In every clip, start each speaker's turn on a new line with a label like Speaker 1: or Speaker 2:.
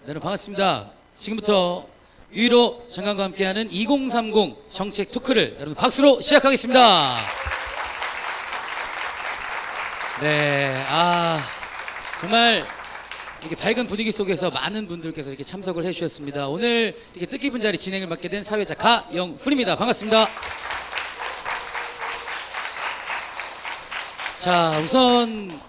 Speaker 1: 네, 반갑습니다. 지금부터 유일호 장관과 함께하는 2030 정책 토크를 여러분 박수로 시작하겠습니다. 네, 정말 이렇게 밝은 분위기 속에서 많은 분들께서 이렇게 참석을 해주셨습니다. 오늘 이렇게 뜻깊은 자리 진행을 맡게 된 사회자 가영훈입니다. 반갑습니다. 자, 우선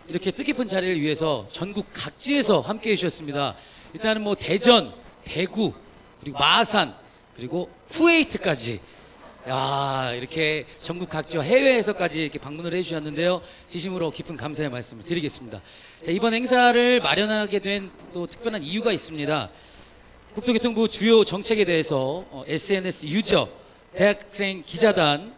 Speaker 1: 이렇게 뜻깊은 자리를 위해서 전국 각지에서 함께 해주셨습니다. 일단은 뭐 대전, 대구, 그리고 마산, 그리고 쿠웨이트까지 이렇게 전국 각지와 해외에서까지 이렇게 방문을 해주셨는데요. 진심으로 깊은 감사의 말씀을 드리겠습니다. 자, 이번 행사를 마련하게 된 또 특별한 이유가 있습니다. 국토교통부 주요 정책에 대해서 SNS 유저, 대학생 기자단,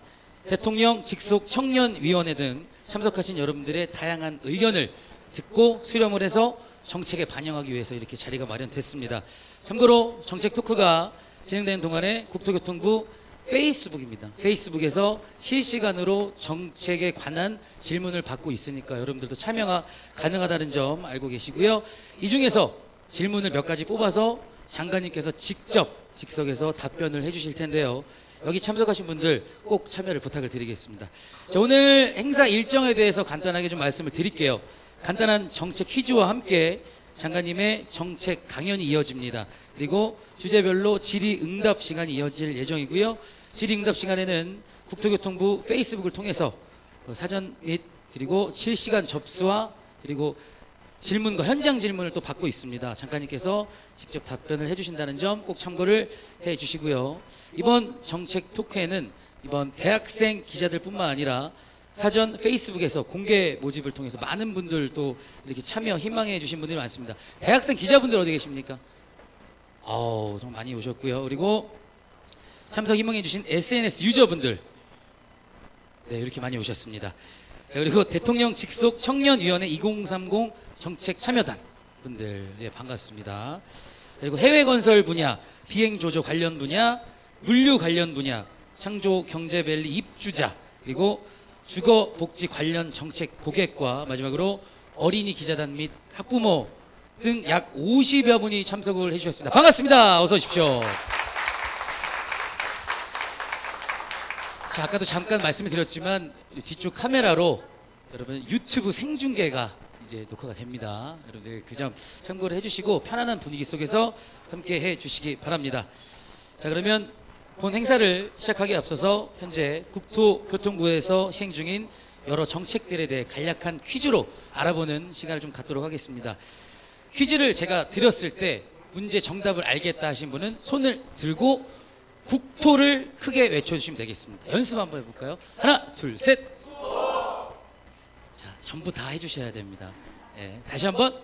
Speaker 1: 대통령 직속 청년위원회 등 참석하신 여러분들의 다양한 의견을 듣고 수렴을 해서 정책에 반영하기 위해서 이렇게 자리가 마련됐습니다. 참고로 정책 토크가 진행되는 동안에 국토교통부 페이스북입니다. 페이스북에서 실시간으로 정책에 관한 질문을 받고 있으니까 여러분들도 참여가 가능하다는 점 알고 계시고요. 이 중에서 질문을 몇 가지 뽑아서 장관님께서 직접 즉석에서 답변을 해주실 텐데요. 여기 참석하신 분들 꼭 참여를 부탁을 드리겠습니다. 자, 오늘 행사 일정에 대해서 간단하게 좀 말씀을 드릴게요. 간단한 정책 퀴즈와 함께 장관님의 정책 강연이 이어집니다. 그리고 주제별로 질의응답 시간이 이어질 예정이고요. 질의응답 시간에는 국토교통부 페이스북을 통해서 사전 및 그리고 실시간 접수와 그리고 질문과 현장 질문을 또 받고 있습니다. 장관님께서 직접 답변을 해주신다는 점 꼭 참고를 해주시고요. 이번 정책 토크에는 이번 대학생 기자들뿐만 아니라 사전 페이스북에서 공개 모집을 통해서 많은 분들 또 이렇게 참여 희망해 주신 분들이 많습니다. 대학생 기자분들 어디 계십니까? 좀 많이 오셨고요. 그리고 참석 희망해 주신 SNS 유저분들 이렇게 많이 오셨습니다. 자, 그리고 대통령 직속 청년위원회 2030 정책 참여단 분들 반갑습니다. 그리고 해외 건설 분야, 비행 조조 관련 분야, 물류 관련 분야, 창조 경제밸리 입주자, 그리고 주거 복지 관련 정책 고객과 마지막으로 어린이 기자단 및 학부모 등 약 50여 분이 참석을 해주셨습니다. 반갑습니다. 어서 오십시오. 자, 아까도 잠깐 말씀을 드렸지만 뒤쪽 카메라로 여러분 유튜브 생중계가 이제 녹화가 됩니다. 여러분들 그 점 참고를 해주시고 편안한 분위기 속에서 함께 해주시기 바랍니다. 자, 그러면 본 행사를 시작하기에 앞서서 현재 국토교통부에서 시행 중인 여러 정책들에 대해 간략한 퀴즈로 알아보는 시간을 좀 갖도록 하겠습니다. 퀴즈를 제가 드렸을 때 문제 정답을 알겠다 하신 분은 손을 들고 국토를 크게 외쳐주시면 되겠습니다. 연습 한번 해볼까요? 하나, 둘, 셋. 자, 전부 다 해주셔야 됩니다. 다시 한번.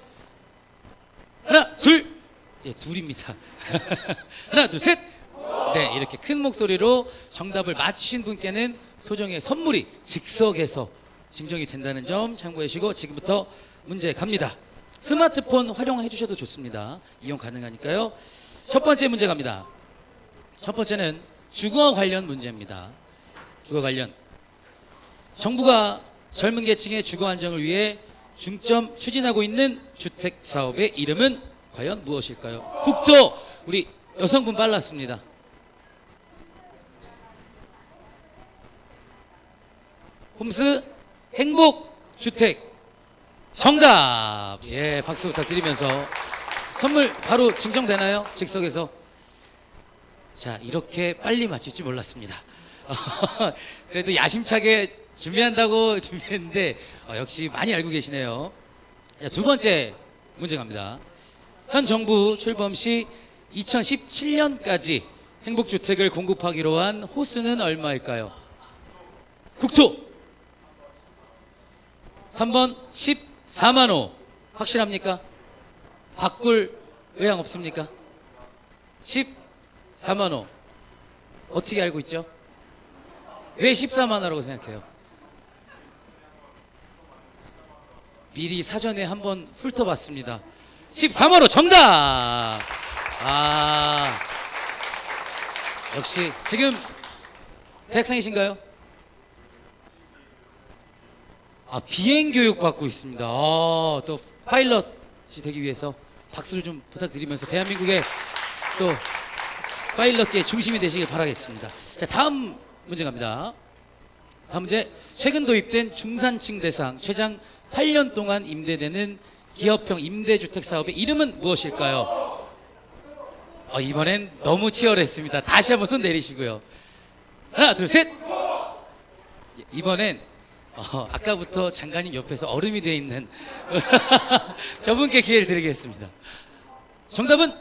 Speaker 1: 하나, 둘. 둘입니다. 하나, 둘, 셋. 이렇게 큰 목소리로 정답을 맞추신 분께는 소정의 선물이 즉석에서 증정이 된다는 점 참고해 주시고 지금부터 문제 갑니다. 스마트폰 활용해 주셔도 좋습니다. 이용 가능하니까요. 첫 번째 문제 갑니다. 첫 번째는 주거 관련 문제입니다. 주거 관련. 정부가 젊은 계층의 주거 안정을 위해 중점 추진하고 있는 주택 사업의 이름은 과연 무엇일까요? 국토. 우리 여성분 빨랐습니다. 홈스 행복주택 정답. 박수 부탁드리면서 선물 바로 증정되나요? 즉석에서. 자, 이렇게 빨리 맞출 줄 몰랐습니다. 그래도 야심차게 준비한다고 준비했는데 역시 많이 알고 계시네요. 자, 두 번째 문제 갑니다. 현 정부 출범 시 2017년까지 행복주택을 공급하기로 한 호수는 얼마일까요? 국토. 3번 14만 호. 확실합니까? 바꿀 의향 없습니까? 14만 호. 어떻게 알고 있죠? 왜 14만 호라고 생각해요? 미리 사전에 한번 훑어봤습니다. 14만 호 정답! 역시 지금 대학생이신가요? 비행 교육 받고 있습니다. 또 파일럿이 되기 위해서 박수를 좀 부탁드리면서 대한민국의 또 파일럿계의 중심이 되시길 바라겠습니다. 자, 다음 문제 갑니다. 다음 문제. 최근 도입된 중산층 대상 최장 8년 동안 임대되는 기업형 임대주택 사업의 이름은 무엇일까요? 이번엔 너무 치열했습니다. 다시 한번 손 내리시고요. 하나, 둘, 셋. 이번엔 아까부터 장관님 옆에서 얼음이 돼 있는 저분께 기회를 드리겠습니다. 정답은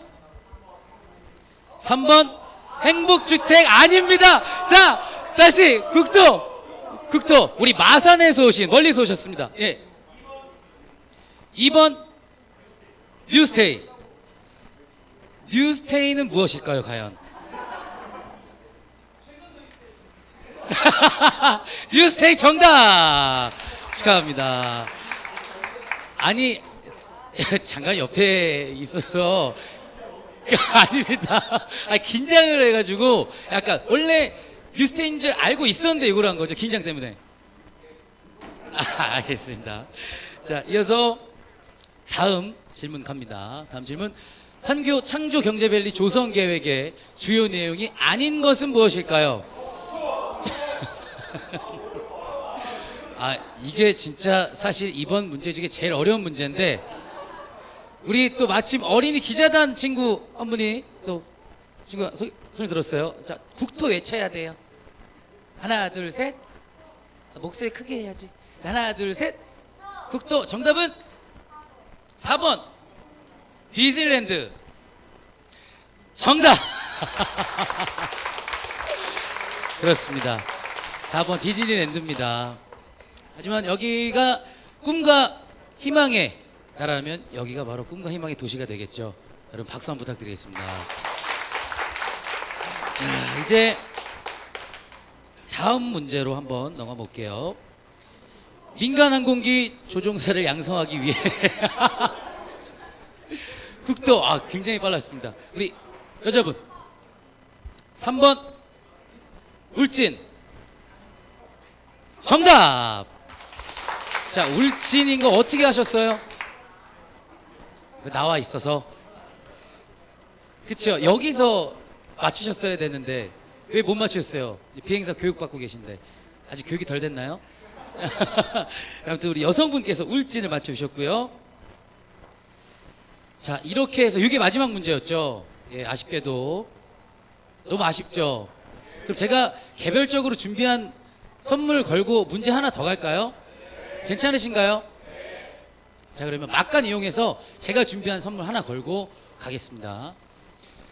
Speaker 1: 3번 행복주택 아닙니다. 자, 다시 국토 우리 마산에서 오신, 멀리서 오셨습니다. 예. 2번 뉴스테이는 무엇일까요, 과연? 뉴스테이 정답! 축하합니다. 아니, 장관 옆에 있어서 아닙니다. 긴장을 해가지고 약간 원래 뉴스테이인 줄 알고 있었는데 이걸 한 거죠. 긴장 때문에. 알겠습니다. 자, 이어서 다음 질문 갑니다. 다음 질문. 판교 창조경제밸리 조성계획의 주요 내용이 아닌 것은 무엇일까요? 이게 진짜 사실 이번 문제 중에 제일 어려운 문제인데, 우리 또 마침 어린이 기자단 친구 한 분이 또 친구가 손을 들었어요. 자, 국토 외쳐야 돼요. 하나, 둘, 셋. 목소리 크게 해야지. 자, 하나, 둘, 셋. 국토. 정답은 4번 디즈니랜드. 정답. 그렇습니다. 4번 디즈니랜드입니다. 하지만 여기가 꿈과 희망의 나라라면 여기가 바로 꿈과 희망의 도시가 되겠죠. 여러분 박수 한번 부탁드리겠습니다. 자, 이제 다음 문제로 한번 넘어가 볼게요. 민간 항공기 조종사를 양성하기 위해 국토. 굉장히 빨랐습니다. 우리 여자분 3번 울진. 정답. 자, 울진인 거 어떻게 하셨어요? 나와 있어서. 그쵸, 여기서 맞추셨어야 되는데 왜 못 맞추셨어요? 비행사 교육받고 계신데. 아직 교육이 덜 됐나요? 아무튼 우리 여성분께서 울진을 맞춰주셨고요. 자, 이렇게 해서 이게 마지막 문제였죠. 예, 아쉽게도. 너무 아쉽죠. 그럼 제가 개별적으로 준비한 선물 걸고 문제 하나 더 갈까요? 괜찮으신가요? 자, 그러면 막간 이용해서 제가 준비한 선물 하나 걸고 가겠습니다.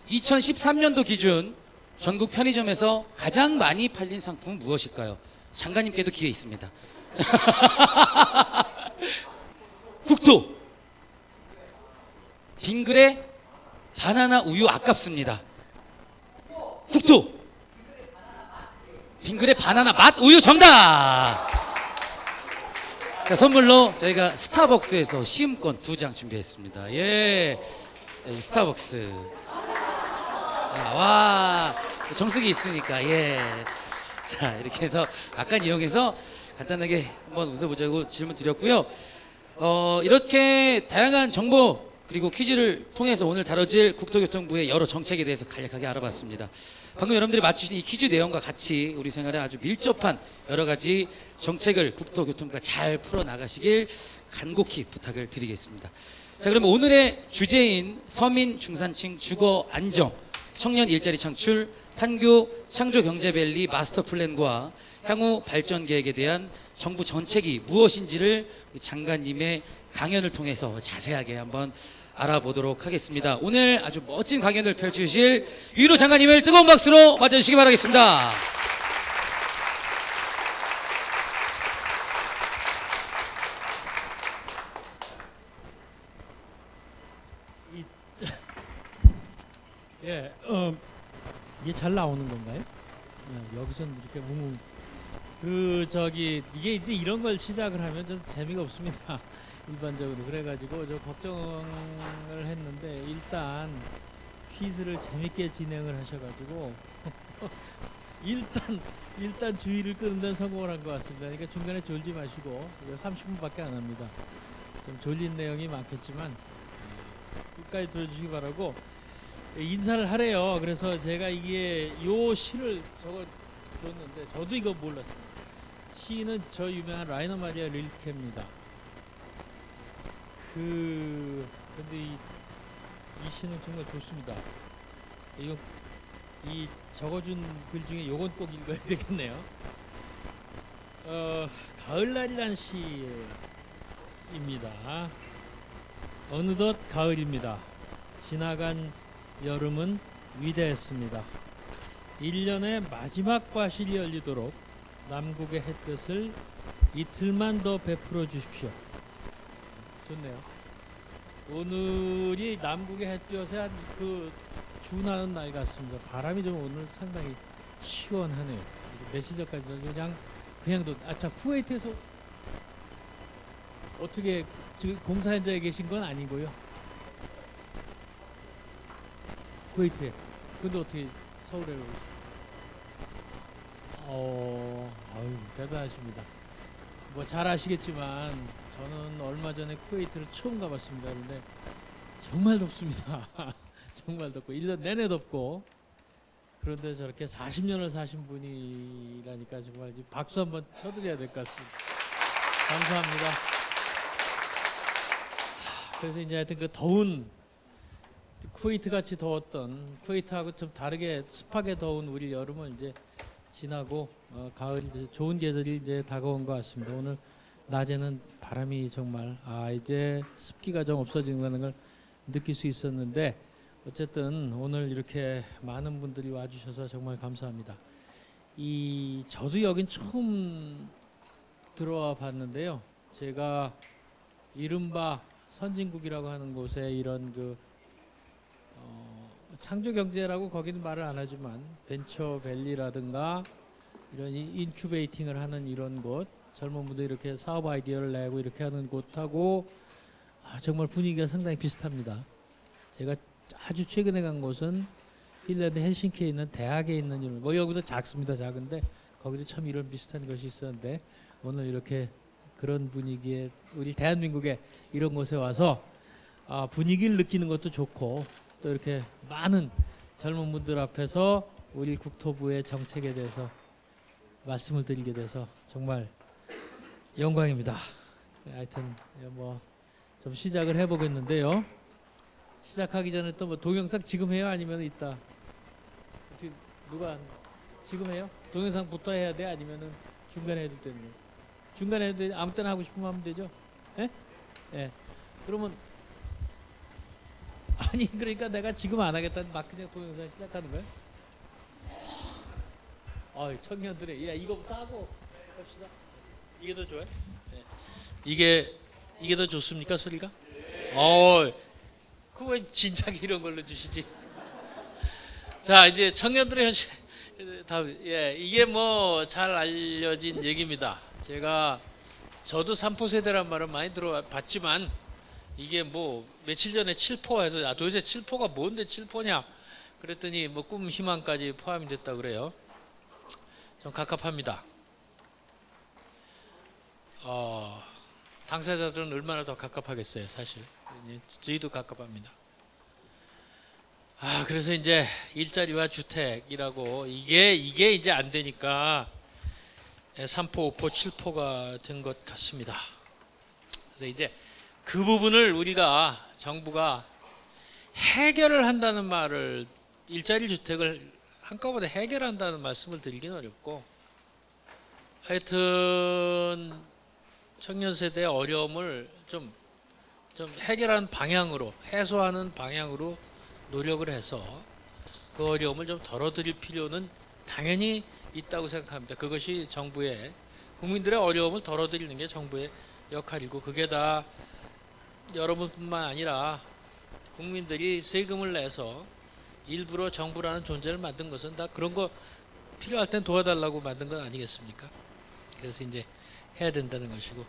Speaker 1: 2013년도 기준 전국 편의점에서 가장 많이 팔린 상품은 무엇일까요? 장관님께도 기회 있습니다. 국토. 빙그레 바나나 우유 아깝습니다. 국토. 빙그레 바나나 맛 우유. 정답. 자, 선물로 저희가 스타벅스에서 시음권 2장 준비했습니다. 예, 스타벅스. 자, 와, 정수기 있으니까. 예. 자, 이렇게 해서 약간 이용해서 간단하게 한번 웃어보자고 질문 드렸고요. 이렇게 다양한 정보 그리고 퀴즈를 통해서 오늘 다뤄질 국토교통부의 여러 정책에 대해서 간략하게 알아봤습니다. 방금 여러분들이 맞추신 이 퀴즈 내용과 같이 우리 생활에 아주 밀접한 여러 가지 정책을 국토교통부가 잘 풀어나가시길 간곡히 부탁을 드리겠습니다. 자, 그럼 오늘의 주제인 서민 중산층 주거 안정, 청년 일자리 창출, 판교 창조경제밸리 마스터 플랜과 향후 발전 계획에 대한 정부 정책이 무엇인지를 우리 장관님의 강연을 통해서 자세하게 한번 알아보도록 하겠습니다. 오늘 아주 멋진 강연을 펼쳐주실 유일호 장관님을 뜨거운 박수로 맞아주시기 바라겠습니다.
Speaker 2: 예, 이게 잘 나오는 건가요? 여기서는 이렇게 이게 이제 이런 걸 시작을 하면 좀 재미가 없습니다. 일반적으로. 그래가지고 저 걱정을 했는데 일단 퀴즈를 재밌게 진행을 하셔가지고 일단 주의를 끄는 데는 성공을 한 것 같습니다. 그러니까 중간에 졸지 마시고, 30분밖에 안 합니다. 좀 졸린 내용이 많겠지만 끝까지 들어주시기 바라고. 인사를 하래요. 그래서 제가 이게 요 시를 적어줬는데 저도 이거 몰랐습니다. 시는 저 유명한 라이너 마리아 릴케입니다. 근데 이 시는 정말 좋습니다. 이 적어준 글 중에 요건 꼭 읽어야 되겠네요. 가을날이란 시입니다. 어느덧 가을입니다. 지나간 여름은 위대했습니다. 1년의 마지막 과실이 열리도록 남국의 햇볕을 이틀만 더 베풀어 주십시오. 좋네요. 오늘이 남국의 햇볕에 한 준하는 날 같습니다. 바람이 좀 오늘 상당히 시원하네요. 며칠 전까지 그냥 쿠웨이트에서 어떻게 지금 공사 현장에 계신 건 아니고요. 쿠웨이트에. 근데 어떻게 서울에 아유, 대단하십니다. 뭐 잘 아시겠지만 저는 얼마 전에 쿠웨이트를 처음 가봤습니다. 그런데 정말 덥습니다. 정말 덥고 1년 내내 덥고, 그런데 저렇게 40년을 사신 분이라니까 정말 박수 한번 쳐드려야 될 것 같습니다. 감사합니다. 그래서 이제 하여튼 그 더운 쿠웨이트 같이 더웠던, 쿠웨이트하고 좀 다르게 습하게 더운 우리 여름을 이제 지나고 가을 이제 좋은 계절이 이제 다가온 것 같습니다. 오늘 낮에는 바람이 정말 이제 습기가 좀 없어지는 걸 느낄 수 있었는데, 어쨌든 오늘 이렇게 많은 분들이 와주셔서 정말 감사합니다. 저도 여긴 처음 들어와 봤는데요. 제가 이른바 선진국이라고 하는 곳에 이런 창조 경제라고 거기는 말을 안 하지만 벤처밸리라든가 이런 인큐베이팅을 하는 이런 곳, 젊은 분들이 이렇게 사업 아이디어를 내고 이렇게 하는 곳하고 정말 분위기가 상당히 비슷합니다. 제가 아주 최근에 간 곳은 핀란드 헬싱키에 있는 대학에 있는 이런, 뭐 여기도 작습니다. 작은데 거기도 참 이런 비슷한 것이 있었는데, 오늘 이렇게 그런 분위기에 우리 대한민국에 이런 곳에 와서 분위기를 느끼는 것도 좋고, 또 이렇게 많은 젊은 분들 앞에서 우리 국토부의 정책에 대해서 말씀을 드리게 돼서 정말 영광입니다. 하여튼 뭐 좀 시작을 해보겠는데요. 시작하기 전에 또 뭐 동영상 지금 해요? 아니면 이따? 누가 지금 해요? 동영상부터 해야 돼? 아니면은 중간에 해도 되는 거예요? 중간에 해도 돼? 아무 때나 하고 싶으면 하면 되죠? 예? 예. 그러면 아니 그러니까 내가 지금 안 하겠다, 막 그냥 동영상 시작하는 거예요? 청년들의 이거부터 하고 합시다. 이게 더 좋아요? 네. 이게 더 좋습니까, 소리가? 그왜 진작에 이런 걸로 주시지? 자, 이제 청년들의 현실 이게 뭐 잘 알려진 얘기입니다. 저도 3포 세대란 말은 많이 들어봤지만, 이게 뭐 며칠 전에 7포 해서 도대체 7포가 뭔데 7포냐 그랬더니 뭐 꿈 희망까지 포함이 됐다 그래요. 좀 갑갑합니다. 당사자들은 얼마나 더 갑갑하겠어요. 사실 저희도 갑갑합니다. 그래서 이제 일자리와 주택이라고 이게 이제 안 되니까 3포, 5포, 7포가 된 것 같습니다. 그래서 이제 그 부분을 정부가 해결을 한다는 말을, 일자리 주택을 한꺼번에 해결한다는 말씀을 드리긴 어렵고, 하여튼 청년 세대의 어려움을 좀 해결하는 방향으로, 해소하는 방향으로 노력을 해서 그 어려움을 좀 덜어드릴 필요는 당연히 있다고 생각합니다. 그것이 국민들의 어려움을 덜어드리는 게 정부의 역할이고, 그게 다 여러분뿐만 아니라 국민들이 세금을 내서 일부러 정부라는 존재를 만든 것은 다 그런 거 필요할 땐 도와달라고 만든 건 아니겠습니까? 그래서 이제 해야 된다는 것이고,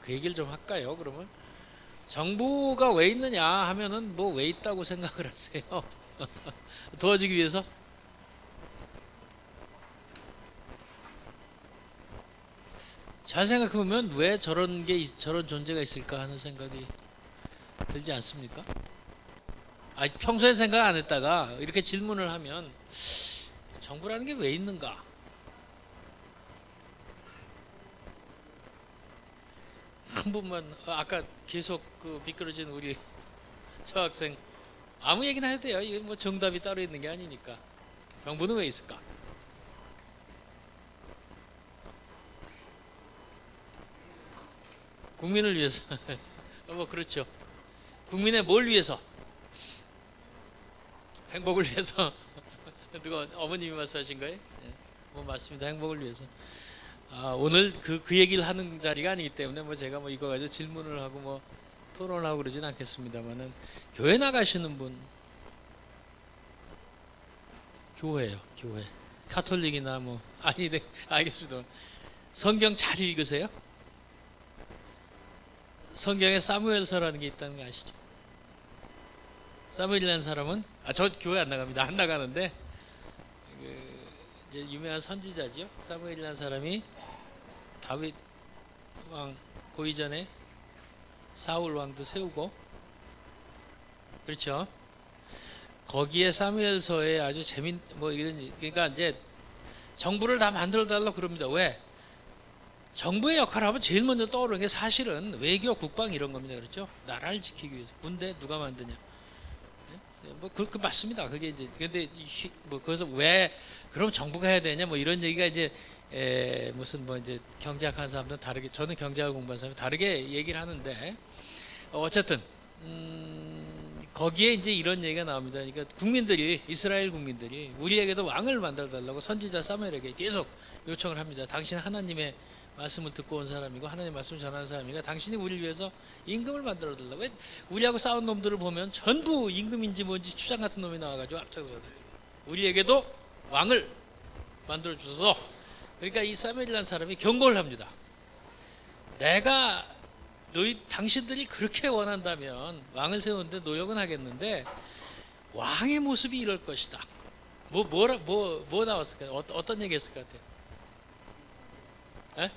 Speaker 2: 그 얘기를 좀 할까요? 그러면 정부가 왜 있느냐 하면은 뭐 왜 있다고 생각을 하세요? 도와주기 위해서? 잘 생각해보면 왜 저런 존재가 있을까 하는 생각이 들지 않습니까? 평소에 생각 안 했다가 이렇게 질문을 하면 정부라는 게 왜 있는가? 한 분만 아까 계속 그 미끄러진 우리 저 학생 아무 얘기나 해도 돼요. 이게 뭐 정답이 따로 있는 게 아니니까. 정부는 왜 있을까? 국민을 위해서. 뭐 그렇죠. 국민의 뭘 위해서? 행복을 위해서. 누가 어머님이 말씀하신 거예요? 네. 뭐 맞습니다. 행복을 위해서. 오늘 그 얘기를 하는 자리가 아니기 때문에 뭐 제가 뭐 이거 가지고 질문을 하고 뭐 토론을 하고 그러진 않겠습니다만은 교회 나가시는 분, 교회요, 교회. 카톨릭이나 뭐 아니 네 알겠습니다. 성경 잘 읽으세요? 성경에 사무엘서라는 게 있다는 거 아시죠? 사무엘이라는 사람은 저 교회 안 나갑니다. 안 나가는데 이제 유명한 선지자죠. 사무엘이라는 사람이 다윗 왕 고위 전에 사울 왕도 세우고 그렇죠. 거기에 사무엘서에 아주 뭐 이런 그러니까 이제 정부를 다 만들어 달라고 그럽니다. 왜? 정부의 역할을 하면 제일 먼저 떠오르는 게 사실은 외교, 국방 이런 겁니다. 그렇죠? 나라를 지키기 위해서. 군대 누가 만드냐? 뭐 그 맞습니다. 그게 이제 근데 뭐 그래서 왜 그럼 정부가 해야 되냐? 뭐 이런 얘기가 이제 무슨 뭐 이제 경제학하는 사람들은 다르게 저는 경제학을 공부한 사람이 다르게 얘기를 하는데 어쨌든 거기에 이제 이런 얘기가 나옵니다. 그러니까 국민들이 이스라엘 국민들이 우리에게도 왕을 만들어 달라고 선지자 사무엘에게 계속 요청을 합니다. 당신 하나님의 말씀을 듣고 온 사람이고 하나님의 말씀을 전하는 사람이니까 당신이 우리를 위해서 임금을 만들어 달라고. 왜 우리하고 싸운 놈들을 보면 전부 임금인지 뭔지 추장 같은 놈이 나와가지고 앞장서서 우리에게도 왕을 만들어 주소서. 그러니까 이 사무엘이라는 사람이 경고를 합니다. 내가 당신들이 그렇게 원한다면 왕을 세우는데 노력은 하겠는데 왕의 모습이 이럴 것이다. 뭐 나왔을까요? 어떤 얘기 했을 것 같아요? 에?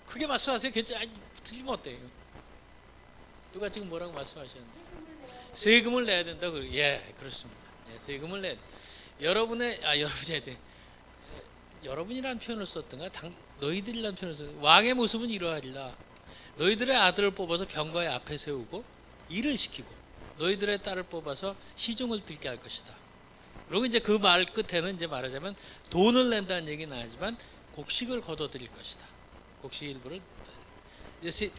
Speaker 2: 크게 말씀하세요. 괜찮아. 틀리면 어때요? 누가 지금 뭐라고 말씀하셨는데? 세금을 내야 된다고. 예, 그렇습니다. 예, 세금을 내야 돼. 여러분이라는 표현을 썼던가? 너희들이라는 표현을 썼던가? 왕의 모습은 이러하리라. 너희들의 아들을 뽑아서 병거의 앞에 세우고 일을 시키고 너희들의 딸을 뽑아서 시중을 들게 할 것이다. 그리고 이제 그 말 끝에는 이제 말하자면 돈을 낸다는 얘기는 나지만 곡식을 거둬들일 것이다. 곡식 일부를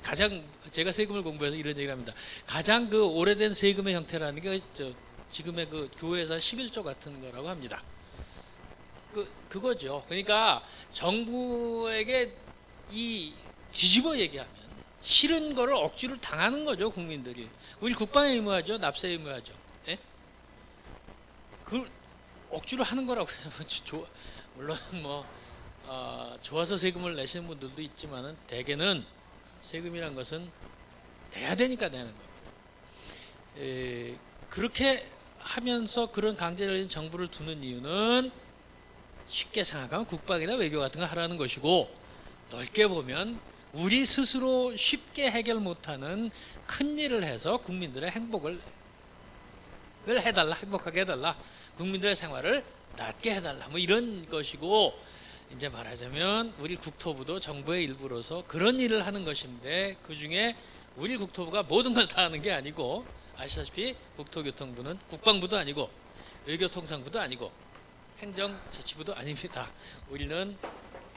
Speaker 2: 가장 제가 세금을 공부해서 이런 얘기를 합니다. 가장 그 오래된 세금의 형태라는 게 지금의 그 교회에서 11조 같은 거라고 합니다. 그거죠. 그러니까 정부에게 이 뒤집어 얘기하면 싫은 거를 억지로 당하는 거죠. 국민들이. 우리 국방에 의무하죠. 납세에 의무하죠. 예? 그걸 억지로 하는 거라고 해요. 물론 뭐 좋아서 세금을 내시는 분들도 있지만은 대개는 세금이란 것은 내야 되니까 내는 겁니다. 그렇게 하면서 그런 강제적인 정부를 두는 이유는 쉽게 생각하면 국방이나 외교 같은 거 하라는 것이고 넓게 보면 우리 스스로 쉽게 해결 못하는 큰 일을 해서 국민들의 행복을 해달라, 행복하게 해달라, 국민들의 생활을 낫게 해달라, 뭐 이런 것이고 이제 말하자면 우리 국토부도 정부의 일부로서 그런 일을 하는 것인데 그 중에 우리 국토부가 모든 걸 다 하는 게 아니고 아시다시피 국토교통부는 국방부도 아니고 외교통상부도 아니고 행정자치부도 아닙니다. 우리는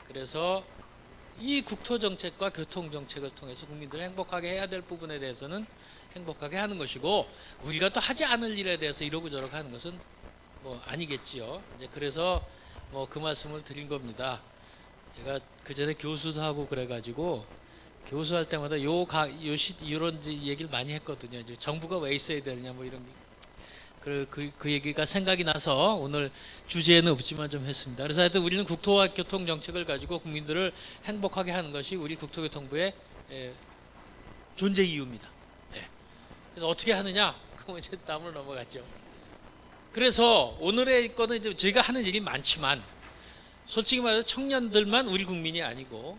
Speaker 2: 그래서 이 국토정책과 교통정책을 통해서 국민들을 행복하게 해야 될 부분에 대해서는 행복하게 하는 것이고 우리가 또 하지 않을 일에 대해서 이러고 저러고 하는 것은 뭐 아니겠지요. 이제 그래서 뭐 그 말씀을 드린 겁니다. 제가 그 전에 교수도 하고 그래가지고 교수할 때마다 이런 얘기를 많이 했거든요. 이제 정부가 왜 있어야 되느냐 뭐 이런 그 얘기가 생각이 나서 오늘 주제에는 없지만 좀 했습니다. 그래서 하여튼 우리는 국토와 교통 정책을 가지고 국민들을 행복하게 하는 것이 우리 국토교통부의 존재 이유입니다. 그래서 어떻게 하느냐? 그럼 이제 다음으로 넘어가죠. 그래서 오늘의 거는 이제 저희가 하는 일이 많지만 솔직히 말해서 청년들만 우리 국민이 아니고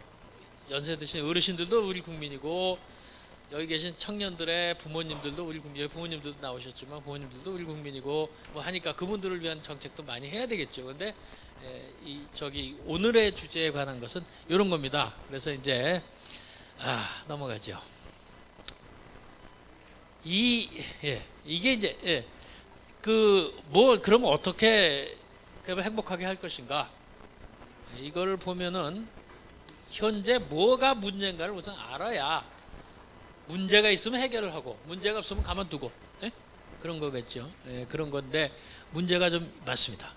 Speaker 2: 연세 드신 어르신들도 우리 국민이고 여기 계신 청년들의 부모님들도 우리 국민, 여기 부모님들도 나오셨지만 부모님들도 우리 국민이고 뭐 하니까 그분들을 위한 정책도 많이 해야 되겠죠. 근데 오늘의 주제에 관한 것은 이런 겁니다. 그래서 이제 넘어가죠. 이게 이제 그러면 어떻게 행복하게 할 것인가? 이거를 보면은 현재 뭐가 문제인가를 우선 알아야 문제가 있으면 해결을 하고 문제가 없으면 가만두고 그런 거겠죠. 그런 건데 문제가 좀 많습니다.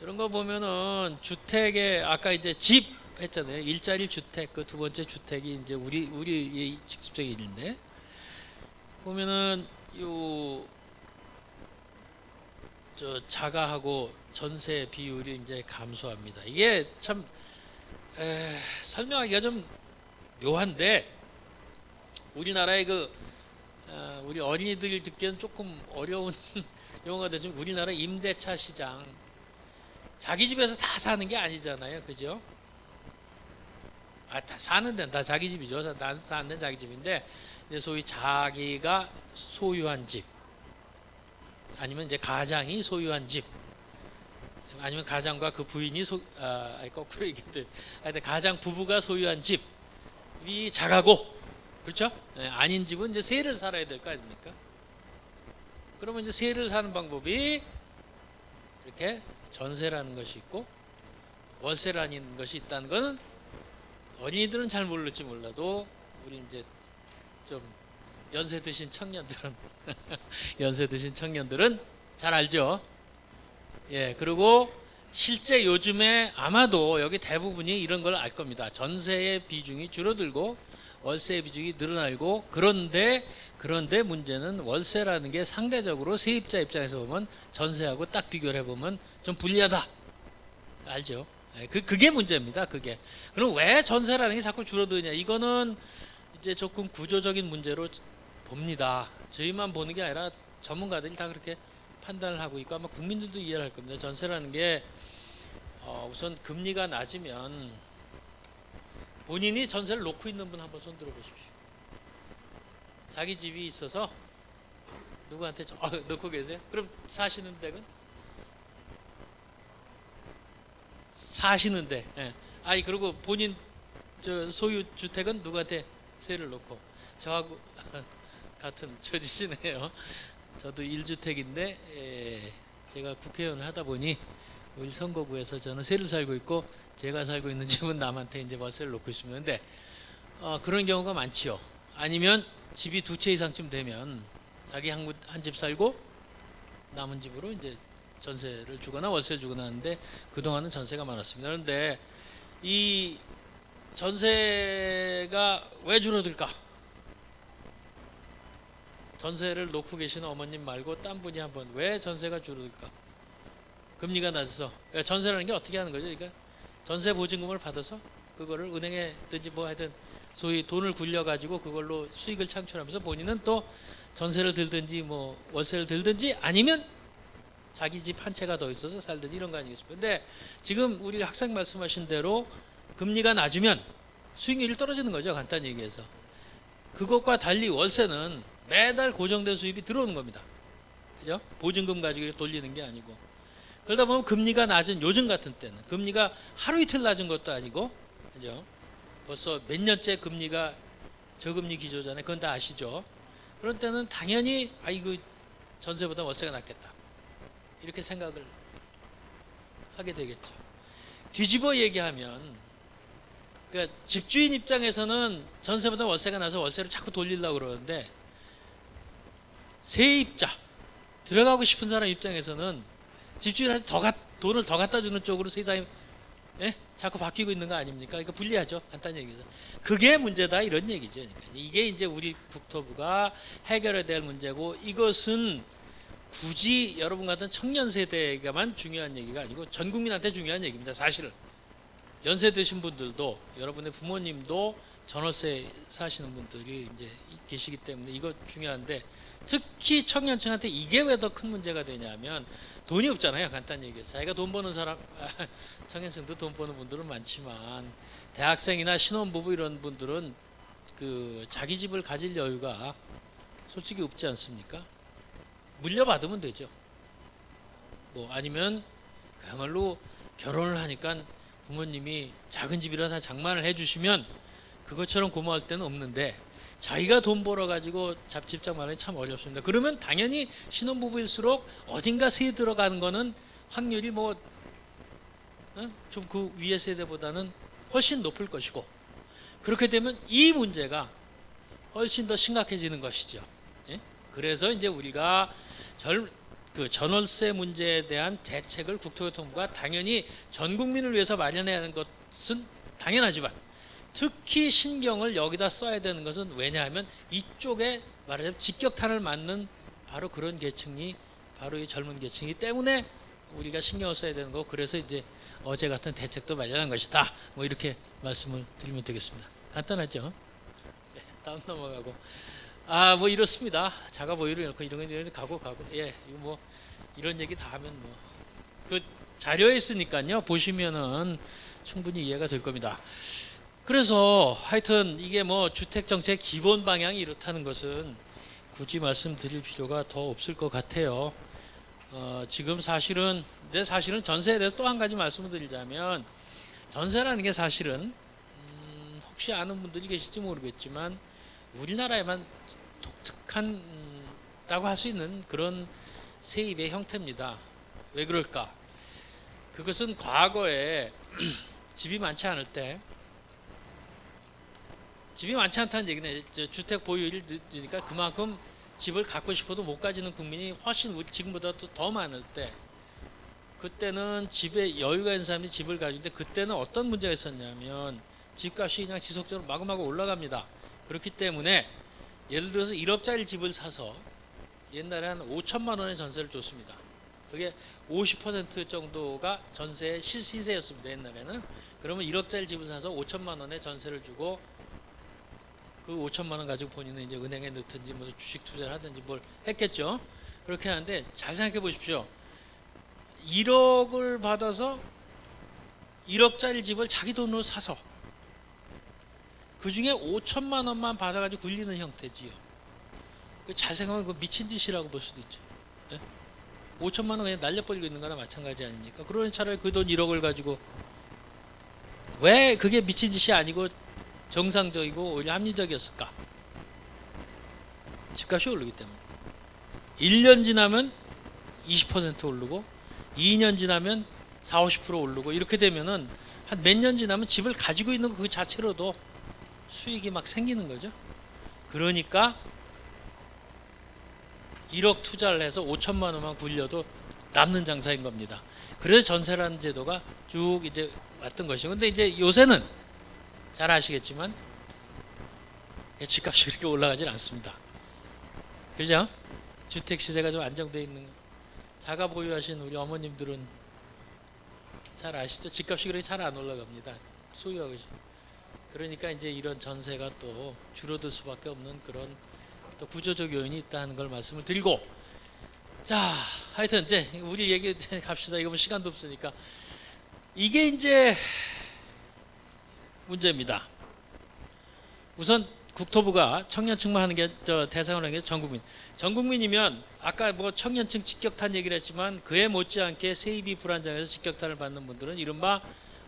Speaker 2: 이런 거 보면은 주택에 아까 이제 집 했잖아요. 일자리 주택 그 두 번째 주택이 이제 우리의 직접적인 일인데 보면은 자가하고 전세 비율이 이제 감소합니다. 이게 참 설명하기가 좀 묘한데 우리나라의 우리 어린이들이 듣기엔 조금 어려운 용어가 되지만 우리나라 임대차 시장 자기 집에서 다 사는 게 아니잖아요, 그죠? 다 사는 데는 다 자기 집이죠. 사는 데는 자기 집인데 이제 소위 자기가 소유한 집 아니면 이제 가장이 소유한 집 아니면 가장과 그 부인이 거꾸로 얘기했는데 가장 부부가 소유한 집이 자가고 그렇죠? 아닌 집은 이제 세를 살아야 될 거 아닙니까? 그러면 이제 세를 사는 방법이 이렇게 전세라는 것이 있고 월세라는 것이 있다는 것은 어린이들은 잘 모를지 몰라도 우리 이제 좀 연세 드신 청년들은 잘 알죠. 그리고 실제 요즘에 아마도 여기 대부분이 이런 걸 알 겁니다. 전세의 비중이 줄어들고 월세의 비중이 늘어나고 그런데 문제는 월세라는 게 상대적으로 세입자 입장에서 보면 전세하고 딱 비교를 해보면 좀 불리하다. 알죠? 그게 문제입니다. 그게. 그럼 왜 전세라는 게 자꾸 줄어드냐? 이거는 이제 조금 구조적인 문제로 봅니다. 저희만 보는 게 아니라 전문가들이 다 그렇게 판단을 하고 있고 아마 국민들도 이해를 할 겁니다. 전세라는 게 우선 금리가 낮으면 본인이 전세를 놓고 있는 분 한번 손 들어보십시오. 자기 집이 있어서 누구한테 놓고 계세요? 그럼 사시는 댁은? 사시는 데. 그리고 본인 소유 주택은 누구한테 세를 놓고 저하고 같은 처지시네요. 저도 1주택인데 제가 국회의원을 하다 보니 우리 선거구에서 저는 세를 살고 있고 제가 살고 있는 집은 남한테 이제 월세를 놓고 있습니다. 근데 그런 경우가 많지요. 아니면 집이 2채 이상쯤 되면 자기 한 집 살고 남은 집으로 이제 전세를 주거나 월세를 주거나 하는데 그동안은 전세가 많았습니다. 그런데 이 전세가 왜 줄어들까? 전세를 놓고 계시는 어머님 말고 딴 분이 한번 왜 전세가 줄어들까? 금리가 낮아서. 전세라는 게 어떻게 하는 거죠? 그러니까 전세 보증금을 받아서 그거를 은행에든지 뭐 하여튼 소위 돈을 굴려가지고 그걸로 수익을 창출하면서 본인은 또 전세를 들든지 뭐 월세를 들든지 아니면 자기 집 한 채가 더 있어서 살든지 이런 거 아니겠습니까? 근데 지금 우리 학생 말씀하신 대로 금리가 낮으면 수익률이 떨어지는 거죠. 간단히 얘기해서. 그것과 달리 월세는 매달 고정된 수입이 들어오는 겁니다. 그죠? 보증금 가지고 돌리는 게 아니고. 그러다 보면 금리가 낮은 요즘 같은 때는 금리가 하루 이틀 낮은 것도 아니고 그죠? 벌써 몇 년째 금리가 저금리 기조잖아요. 그건 다 아시죠? 그런 때는 당연히 이거 전세보다 월세가 낫겠다. 이렇게 생각을 하게 되겠죠. 뒤집어 얘기하면 그러니까 집주인 입장에서는 전세보다 월세가 나서 월세를 자꾸 돌리려고 그러는데 세입자 들어가고 싶은 사람 입장에서는 집주인한테 돈을 더 갖다 주는 쪽으로 세상이 자꾸 바뀌고 있는 거 아닙니까? 그러니까 불리하죠. 간단히 얘기해서. 그게 문제다 이런 얘기죠. 그러니까 이게 이제 우리 국토부가 해결해야 될 문제고 이것은 굳이 여러분 같은 청년 세대가만 중요한 얘기가 아니고 전 국민한테 중요한 얘기입니다. 사실은. 연세 드신 분들도 여러분의 부모님도 전월세 사시는 분들이 이제 계시기 때문에 이거 중요한데, 특히 청년층한테 이게 왜 더 큰 문제가 되냐면 돈이 없잖아요. 간단히 얘기해서 자기가 돈 버는 사람, 청년층도 돈 버는 분들은 많지만 대학생이나 신혼부부 이런 분들은 그 자기 집을 가질 여유가 솔직히 없지 않습니까? 물려받으면 되죠. 뭐 아니면 그야말로 결혼을 하니까 부모님이 작은 집이라도 장만을 해주시면 그것처럼 고마울 때는 없는데, 자기가 돈 벌어 가지고 집장 마련이 참 어렵습니다. 그러면 당연히 신혼부부일수록 어딘가 세 들어가는 거는 확률이 뭐 좀 그 위의 세대보다는 훨씬 높을 것이고, 그렇게 되면 이 문제가 훨씬 더 심각해지는 것이죠. 예? 그래서 이제 우리가 그 전월세 문제에 대한 대책을 국토교통부가 당연히 전 국민을 위해서 마련해야 하는 것은 당연하지만, 특히 신경을 여기다 써야 되는 것은 왜냐하면 이쪽에 말하자면 직격탄을 맞는 바로 그런 계층이 바로 이 젊은 계층이기 때문에 우리가 신경을 써야 되는 거고, 그래서 이제 어제 같은 대책도 마련한 것이다. 뭐 이렇게 말씀을 드리면 되겠습니다. 간단하죠? 네, 다음 넘어가고. 뭐 이렇습니다. 자가 보유를 놓고 이런 거 가고. 예, 이거 뭐 이런 얘기 다 하면 뭐 그 자료에 있으니까요. 보시면은 충분히 이해가 될 겁니다. 그래서 하여튼 이게 뭐 주택 정책 기본 방향이 이렇다는 것은 굳이 말씀드릴 필요가 더 없을 것 같아요. 지금 사실은 전세에 대해서 또 한 가지 말씀을 드리자면, 전세라는 게 사실은 혹시 아는 분들이 계실지 모르겠지만 우리나라에만 독특한다고 할 수 있는 그런 세입의 형태입니다. 왜 그럴까? 그것은 과거에 집이 많지 않다는 얘기는 주택 보유율이 늦으니까 그만큼 집을 갖고 싶어도 못 가지는 국민이 훨씬 지금보다 더 많을 때, 그때는 집에 여유가 있는 사람이 집을 가지는데, 그때는 어떤 문제가 있었냐면 집값이 그냥 지속적으로 마구마구 올라갑니다. 그렇기 때문에 예를 들어서 1억짜리 집을 사서 옛날에 한 5천만 원의 전세를 줬습니다. 그게 50% 정도가 전세의 시세였습니다. 옛날에는. 그러면 1억짜리 집을 사서 5천만 원의 전세를 주고 그 5천만 원 가지고 본인은 이제 은행에 넣든지 뭐 주식 투자를 하든지 뭘 했겠죠. 그렇게 하는데 잘 생각해 보십시오. 1억을 받아서 1억짜리 집을 자기 돈으로 사서 그 중에 5천만 원만 받아가지고 굴리는 형태지요. 잘 생각하면 그 미친 짓이라고 볼 수도 있죠. 예? 5천만 원 그냥 날려버리고 있는 거나 마찬가지 아닙니까? 그러니 차라리 그 돈 1억을 가지고, 왜 그게 미친 짓이 아니고 정상적이고 오히려 합리적이었을까? 집값이 오르기 때문에. 1년 지나면 20% 오르고 2년 지나면 40-50% 오르고, 이렇게 되면은 한 몇 년 지나면 집을 가지고 있는 그 자체로도 수익이 막 생기는 거죠. 그러니까 1억 투자를 해서 5천만 원만 굴려도 남는 장사인 겁니다. 그래서 전세라는 제도가 쭉 이제 왔던 것이고, 근데 이제 요새는 잘 아시겠지만 집값이 그렇게 올라가질 않습니다. 그죠? 주택 시세가 좀 안정되어 있는 거. 자가 보유하신 우리 어머님들은 잘 아시죠? 집값이 그렇게 잘 안 올라갑니다. 소유하고 계신. 그러니까 이제 이런 전세가 또 줄어들 수밖에 없는 그런 또 구조적 요인이 있다는 걸 말씀을 드리고, 자, 하여튼 이제 우리 얘기 갑시다. 이거 뭐 시간도 없으니까. 이게 이제 문제입니다. 우선 국토부가 청년층만 하는 게 대상으로 하는 게 전국민이면 아까 뭐 청년층 직격탄 얘기를 했지만 그에 못지않게 세입이 불안정해서 직격탄을 받는 분들은 이른바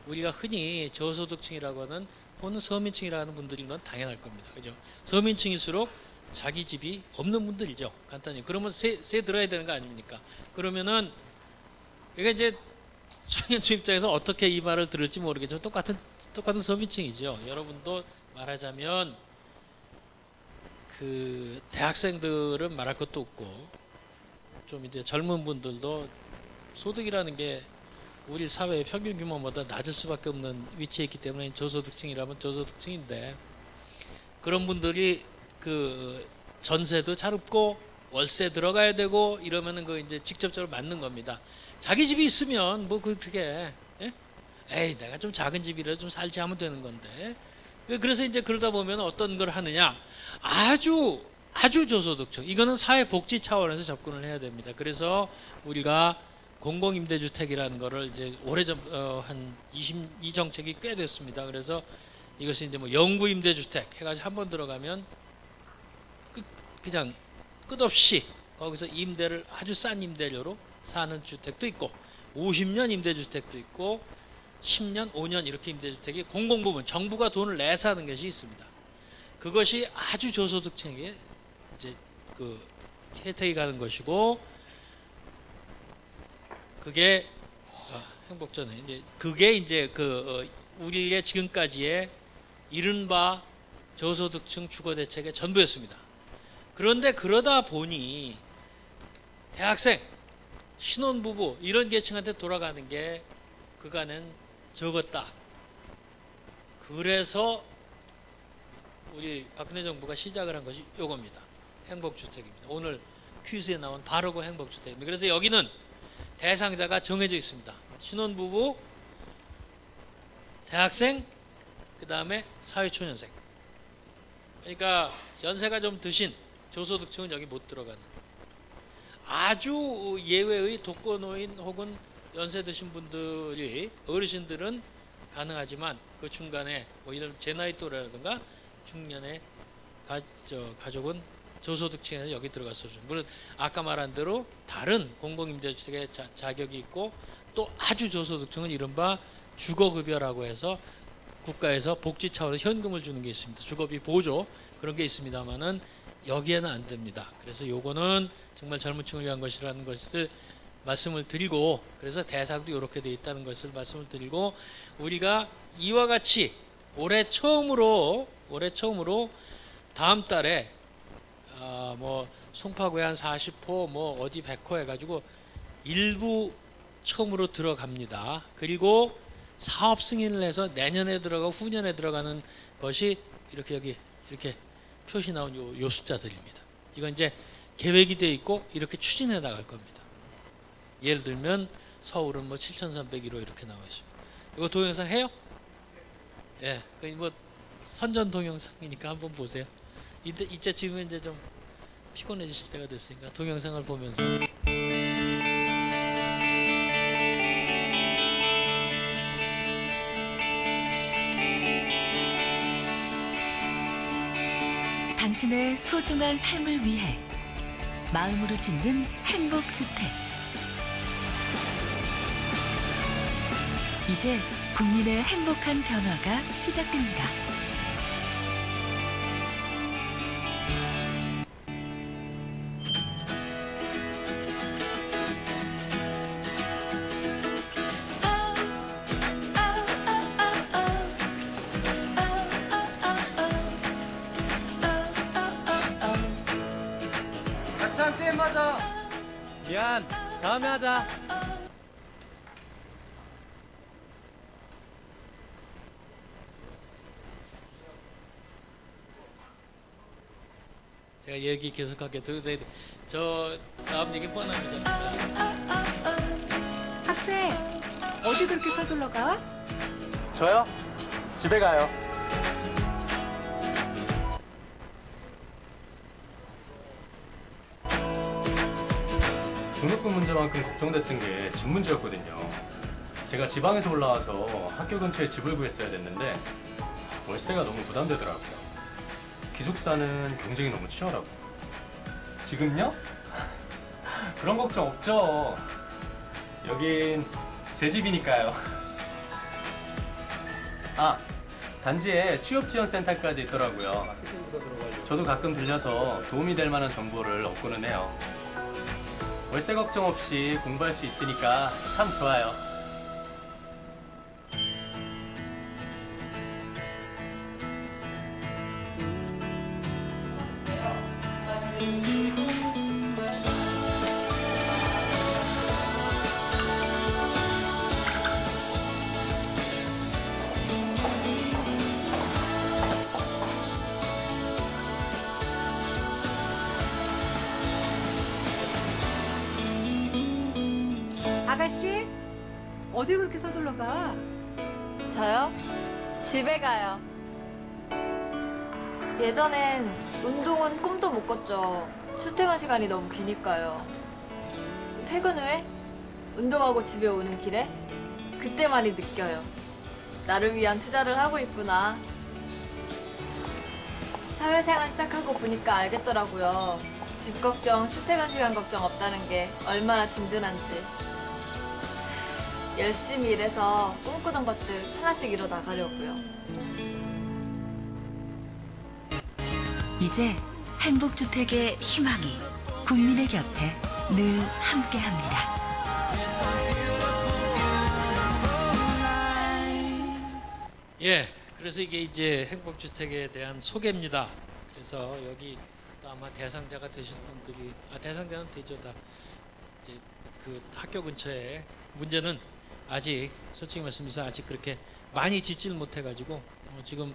Speaker 2: 우리가 흔히 저소득층이라고 하는 또는 서민층이라고 하는 분들인 건 당연할 겁니다. 그죠? 서민층일수록 자기 집이 없는 분들이죠. 간단히. 그러면 세 들어야 되는 거 아닙니까? 그러면은 이게 이제 청년층 입장에서 어떻게 이 말을 들을지 모르겠지만 똑같은 서민층이죠. 여러분도 말하자면 그 대학생들은 말할 것도 없고, 좀 이제 젊은 분들도 소득이라는 게 우리 사회의 평균 규모보다 낮을 수밖에 없는 위치에 있기 때문에 저소득층이라면 저소득층인데, 그런 분들이 그 전세도 잘 없고 월세 들어가야 되고 이러면은 그 이제 직접적으로 맞는 겁니다. 자기 집이 있으면 뭐 그렇게 에이 내가 좀 작은 집이라도 좀 살지 하면 되는 건데. 그래서 이제 그러다 보면 어떤 걸 하느냐, 아주 저소득층, 이거는 사회복지 차원에서 접근을 해야 됩니다. 그래서 우리가 공공임대주택이라는 거를 이제 오래전 이 정책이 꽤 됐습니다. 그래서 이것이 이제 뭐 영구임대주택 해가지고 한번 들어가면 그냥 끝없이 거기서 임대를 아주 싼 임대료로 사는 주택도 있고, 50년 임대주택도 있고, 10년, 5년 이렇게 임대주택이 공공부문, 정부가 돈을 내서 하는 것이 있습니다. 그것이 아주 저소득층에게 이제 그 혜택이 가는 것이고, 그게 행복전에 이제 그게 이제 우리의 지금까지의 이른바 저소득층 주거 대책의 전부였습니다. 그런데 그러다 보니 대학생, 신혼부부 이런 계층한테 돌아가는 게 그간엔 적었다. 그래서 우리 박근혜 정부가 시작을 한 것이 요겁니다. 행복주택입니다. 오늘 퀴즈에 나온 바로 그 행복주택입니다. 그래서 여기는 대상자가 정해져 있습니다. 신혼부부, 대학생, 그 다음에 사회초년생. 그러니까 연세가 좀 드신 저소득층은 여기 못 들어가는, 아주 예외의 독거노인 혹은 연세 드신 분들이, 어르신들은 가능하지만 그 중간에 뭐 이런 제 나이 또래라든가 중년의 가족은 저소득층에서 여기 들어갈 수 없죠. 물론 아까 말한 대로 다른 공공임대주택의 자격이 있고, 또 아주 저소득층은 이른바 주거급여라고 해서 국가에서 복지 차원에서 현금을 주는 게 있습니다. 주거비 보조 그런 게 있습니다만은 여기에는 안 됩니다. 그래서 요거는 정말 젊은 층을 위한 것이라는 것을 말씀을 드리고, 그래서 대상도 이렇게 돼 있다는 것을 말씀을 드리고, 우리가 이와 같이 올해 처음으로 다음 달에 뭐 송파구에 한 40호 뭐 어디 100호 해가지고 일부 처음으로 들어갑니다. 그리고 사업 승인을 해서 내년에 들어가고 후년에 들어가는 것이 이렇게 여기 이렇게 표시 나온 요 숫자들입니다. 이건 이제 계획이 돼 있고 이렇게 추진해 나갈 겁니다. 예를 들면 서울은 뭐 7,301호 이렇게 나와 있습니다. 이거 동영상 해요? 예, 뭐 선전 동영상이니까 한번 보세요. 이제 지금 이제 좀 피곤해지실 때가 됐으니까 동영상을 보면서.
Speaker 3: 당신의 소중한 삶을 위해 마음으로 짓는 행복주택. 이제 국민의 행복한 변화가 시작됩니다.
Speaker 4: 같이 한 게임 하자.
Speaker 5: 미안, 다음에 하자.
Speaker 2: 제가 얘기 계속할게요. 저 다음 얘기 뻔합니다.
Speaker 6: 학생, 어디 그렇게 서둘러 가?
Speaker 5: 저요? 집에 가요.
Speaker 7: 등록금 문제만큼 걱정됐던 게 집 문제였거든요. 제가 지방에서 올라와서 학교 근처에 집을 구했어야 됐는데 월세가 너무 부담되더라고요. 기숙사는 경쟁이 너무 치열하고. 지금요? 그런 걱정 없죠. 여긴 제 집이니까요. 아, 단지에 취업지원센터까지 있더라고요. 저도 가끔 들려서 도움이 될 만한 정보를 얻고는 해요. 월세 걱정 없이 공부할 수 있으니까 참 좋아요.
Speaker 6: 아가씨, 어디 그렇게 서둘러 가?
Speaker 8: 저요? 집에 가요. 예전엔 운동은 꿈도 못 꿨죠. 출퇴근 시간이 너무 기니까요. 퇴근 후에 운동하고 집에 오는 길에 그때만이 느껴요. 나를 위한 투자를 하고 있구나. 사회생활 시작하고 보니까 알겠더라고요. 집 걱정, 출퇴근 시간 걱정 없다는 게 얼마나 든든한지. 열심히 일해서 꿈꾸던 것들 하나씩 이뤄 나가려고요.
Speaker 3: 이제 행복주택의 희망이 국민의 곁에 늘 함께합니다.
Speaker 2: 예, 그래서 이게 이제 행복주택에 대한 소개입니다. 그래서 여기 또 아마 대상자가 되실 분들이 대상자는 되죠. 다 이제 그 학교 근처에 문제는 아직 솔직히 말씀드려서 아직 그렇게 많이 짓질 못해가지고 지금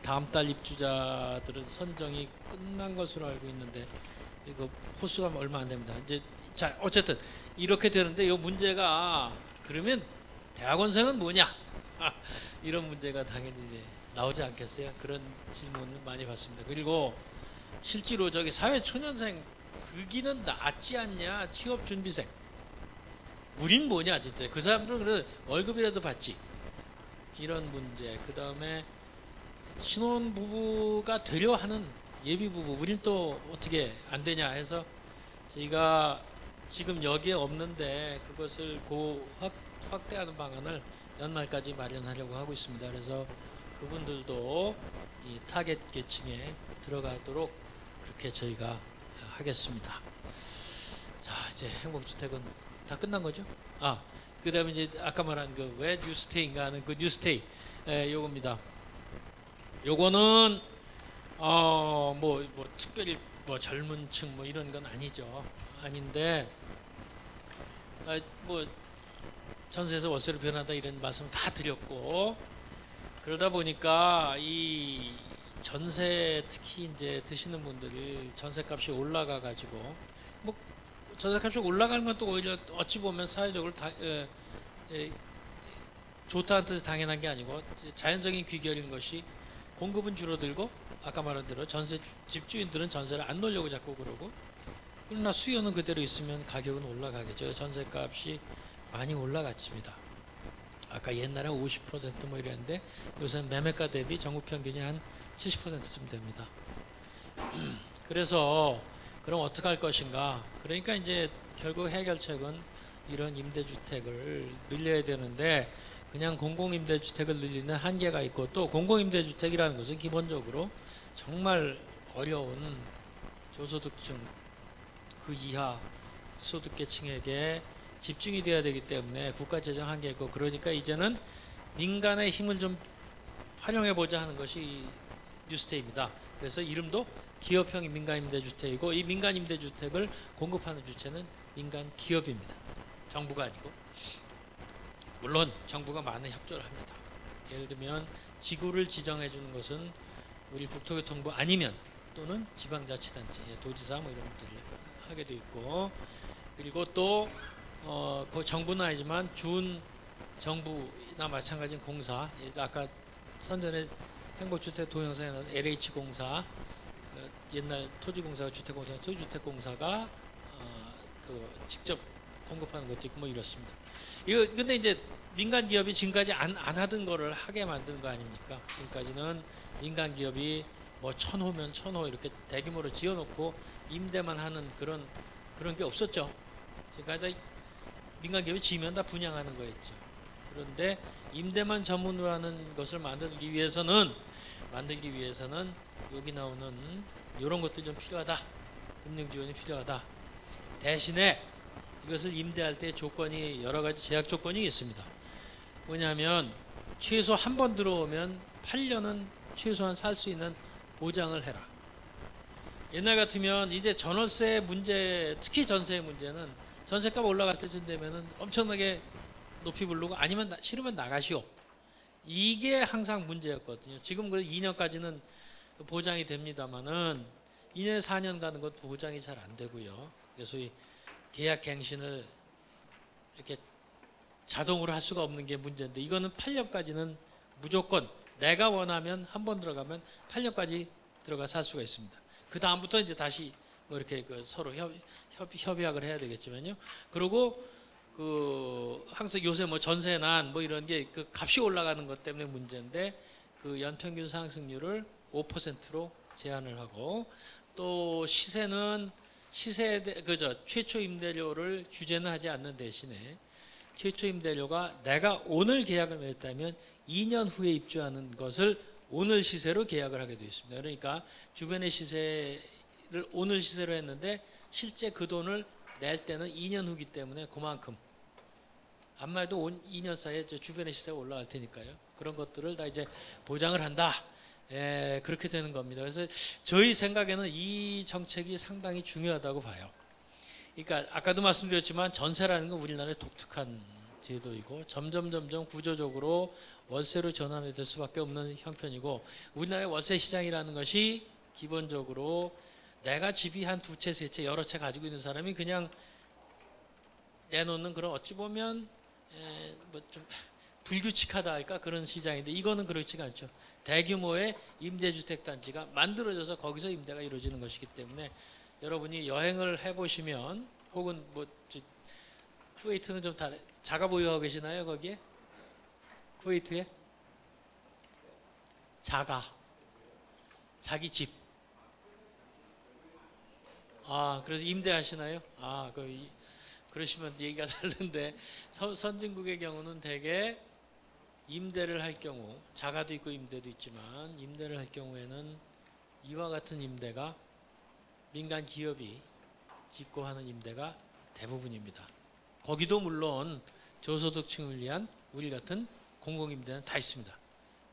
Speaker 2: 다음 달 입주자들은 선정이 끝난 것으로 알고 있는데 이거 호수가 얼마 안 됩니다. 이제 자 어쨌든 이렇게 되는데 이 문제가 그러면 대학원생은 뭐냐 이런 문제가 당연히 이제 나오지 않겠어요? 그런 질문을 많이 받습니다. 그리고 실제로 저기 사회초년생 거기는 낫지 않냐? 취업준비생 우린 뭐냐 진짜 그 사람들은 그래 월급이라도 받지 이런 문제. 그 다음에 신혼부부가 되려 하는 예비부부 우린 또 어떻게 안 되냐 해서 저희가 지금 여기에 없는데 그것을 확대하는 방안을 연말까지 마련하려고 하고 있습니다. 그래서 그분들도 이 타겟 계층에 들어가도록 그렇게 저희가 하겠습니다. 자 이제 행복주택은 다 끝난 거죠? 그 다음에 이제 아까 말한 그 왜 뉴스테이인가 하는 그 뉴스테이 요겁니다. 요거는 뭐 특별히 뭐 젊은 층 뭐 이런 건 아니죠. 아닌데 뭐 전세에서 월세로 변한다 이런 말씀 다 드렸고 그러다 보니까 이 전세 특히 이제 드시는 분들이 전세값이 올라가 가지고 뭐 전세값이 올라가는 건 또 오히려 어찌 보면 사회적으로 좋다는 뜻이 당연한 게 아니고 자연적인 귀결인 것이 공급은 줄어들고 아까 말한 대로 전세 집주인들은 전세를 안 놓으려고 자꾸 그러고 그러나 수요는 그대로 있으면 가격은 올라가겠죠. 전세값이 많이 올라갔습니다. 아까 옛날에 50%뭐 이랬는데 요새는 매매가 대비 전국 평균이 한 70%쯤 됩니다. 그래서 그럼 어떻게 할 것인가? 그러니까 이제 결국 해결책은 이런 임대주택을 늘려야 되는데 그냥 공공임대주택을 늘리는 한계가 있고 또 공공임대주택이라는 것은 기본적으로 정말 어려운 저소득층 그 이하 소득계층에게 집중이 돼야 되기 때문에 국가재정 한계 있고 그러니까 이제는 민간의 힘을 좀 활용해 보자 하는 것이 뉴스테이입니다. 그래서 이름도 기업형 민간임대주택이고 이 민간임대주택을 공급하는 주체는 민간 기업입니다. 정부가 아니고. 물론 정부가 많은 협조를 합니다. 예를 들면 지구를 지정해 주는 것은 우리 국토교통부 아니면 또는 지방자치단체, 도지사 뭐 이런 것들이 하게 돼 있고 그리고 또 그 정부는 아니지만 준 정부나 마찬가지인 공사 아까 선전에 행복주택 동영상에 나온 LH공사 옛날 토지공사가 주택공사 토지주택공사가 그 직접 공급하는 것도 있고 뭐 이렇습니다. 이거 근데 이제 민간 기업이 지금까지 안 하던 거를 하게 만드는 거 아닙니까? 지금까지는 민간 기업이 뭐 1000호면 1000호 이렇게 대규모로 지어놓고 임대만 하는 그런 게 없었죠. 그러니까 민간 기업이 지으면 다 분양하는 거였죠. 그런데 임대만 전문으로 하는 것을 만들기 위해서는 여기 나오는 이런 것들이 좀 필요하다. 금융 지원이 필요하다. 대신에 이것을 임대할 때 조건이 여러 가지 제약 조건이 있습니다. 뭐냐면 최소 한 번 들어오면 8년은 최소한 살 수 있는 보장을 해라. 옛날 같으면 이제 전월세 문제, 특히 전세의 문제는 전세값 올라갈 때쯤 되면은 엄청나게 높이 부르고 아니면 싫으면 나가시오. 이게 항상 문제였거든요. 지금 그래도 2년까지는 보장이 됩니다만은 2년 4년 가는 것 보장이 잘 안 되고요. 그래서 이 계약 갱신을 이렇게 자동으로 할 수가 없는 게 문제인데 이거는 8년까지는 무조건 내가 원하면 한 번 들어가면 8년까지 들어가 살 수가 있습니다. 그 다음부터 이제 다시 뭐 이렇게 그 서로 협약을 해야 되겠지만요. 그리고 그 항상 요새 뭐 전세난 뭐 이런 게 그 값이 올라가는 것 때문에 문제인데 그 연평균 상승률을 5%로 제한을 하고 또 시세는 최초 임대료를 규제는 하지 않는 대신에 최초 임대료가 내가 오늘 계약을 맺었다면 2년 후에 입주하는 것을 오늘 시세로 계약을 하게 되어 있습니다. 그러니까 주변의 시세를 오늘 시세로 했는데 실제 그 돈을 낼 때는 2년 후기 때문에 그만큼 아마 해도 2년 사이에 주변의 시세가 올라갈 테니까요. 그런 것들을 다 이제 보장을 한다. 그렇게 되는 겁니다. 그래서 저희 생각에는 이 정책이 상당히 중요하다고 봐요. 그러니까 아까도 말씀드렸지만 전세라는 건 우리나라의 독특한 제도이고 점점 구조적으로 월세로 전환이 될 수밖에 없는 형편이고 우리나라의 월세 시장이라는 것이 기본적으로 내가 집이 한 두 채, 세 채, 여러 채 가지고 있는 사람이 그냥 내놓는 그런 어찌 보면 뭐 좀 불규칙하다 할까 그런 시장인데 이거는 그렇지가 않죠. 대규모의 임대주택 단지가 만들어져서 거기서 임대가 이루어지는 것이기 때문에 여러분이 여행을 해보시면 혹은 뭐 쿠웨이트는 좀 자가 보유하고 계시나요 거기에? 쿠웨이트에? 자기 집. 그래서 임대하시나요? 그러시면 얘기가 다른데 선진국의 경우는 대개 임대를 할 경우 자가도 있고 임대도 있지만 임대를 할 경우에는 이와 같은 임대가 민간 기업이 짓고 하는 임대가 대부분입니다. 거기도 물론 저소득층을 위한 우리 같은 공공임대는 다 있습니다.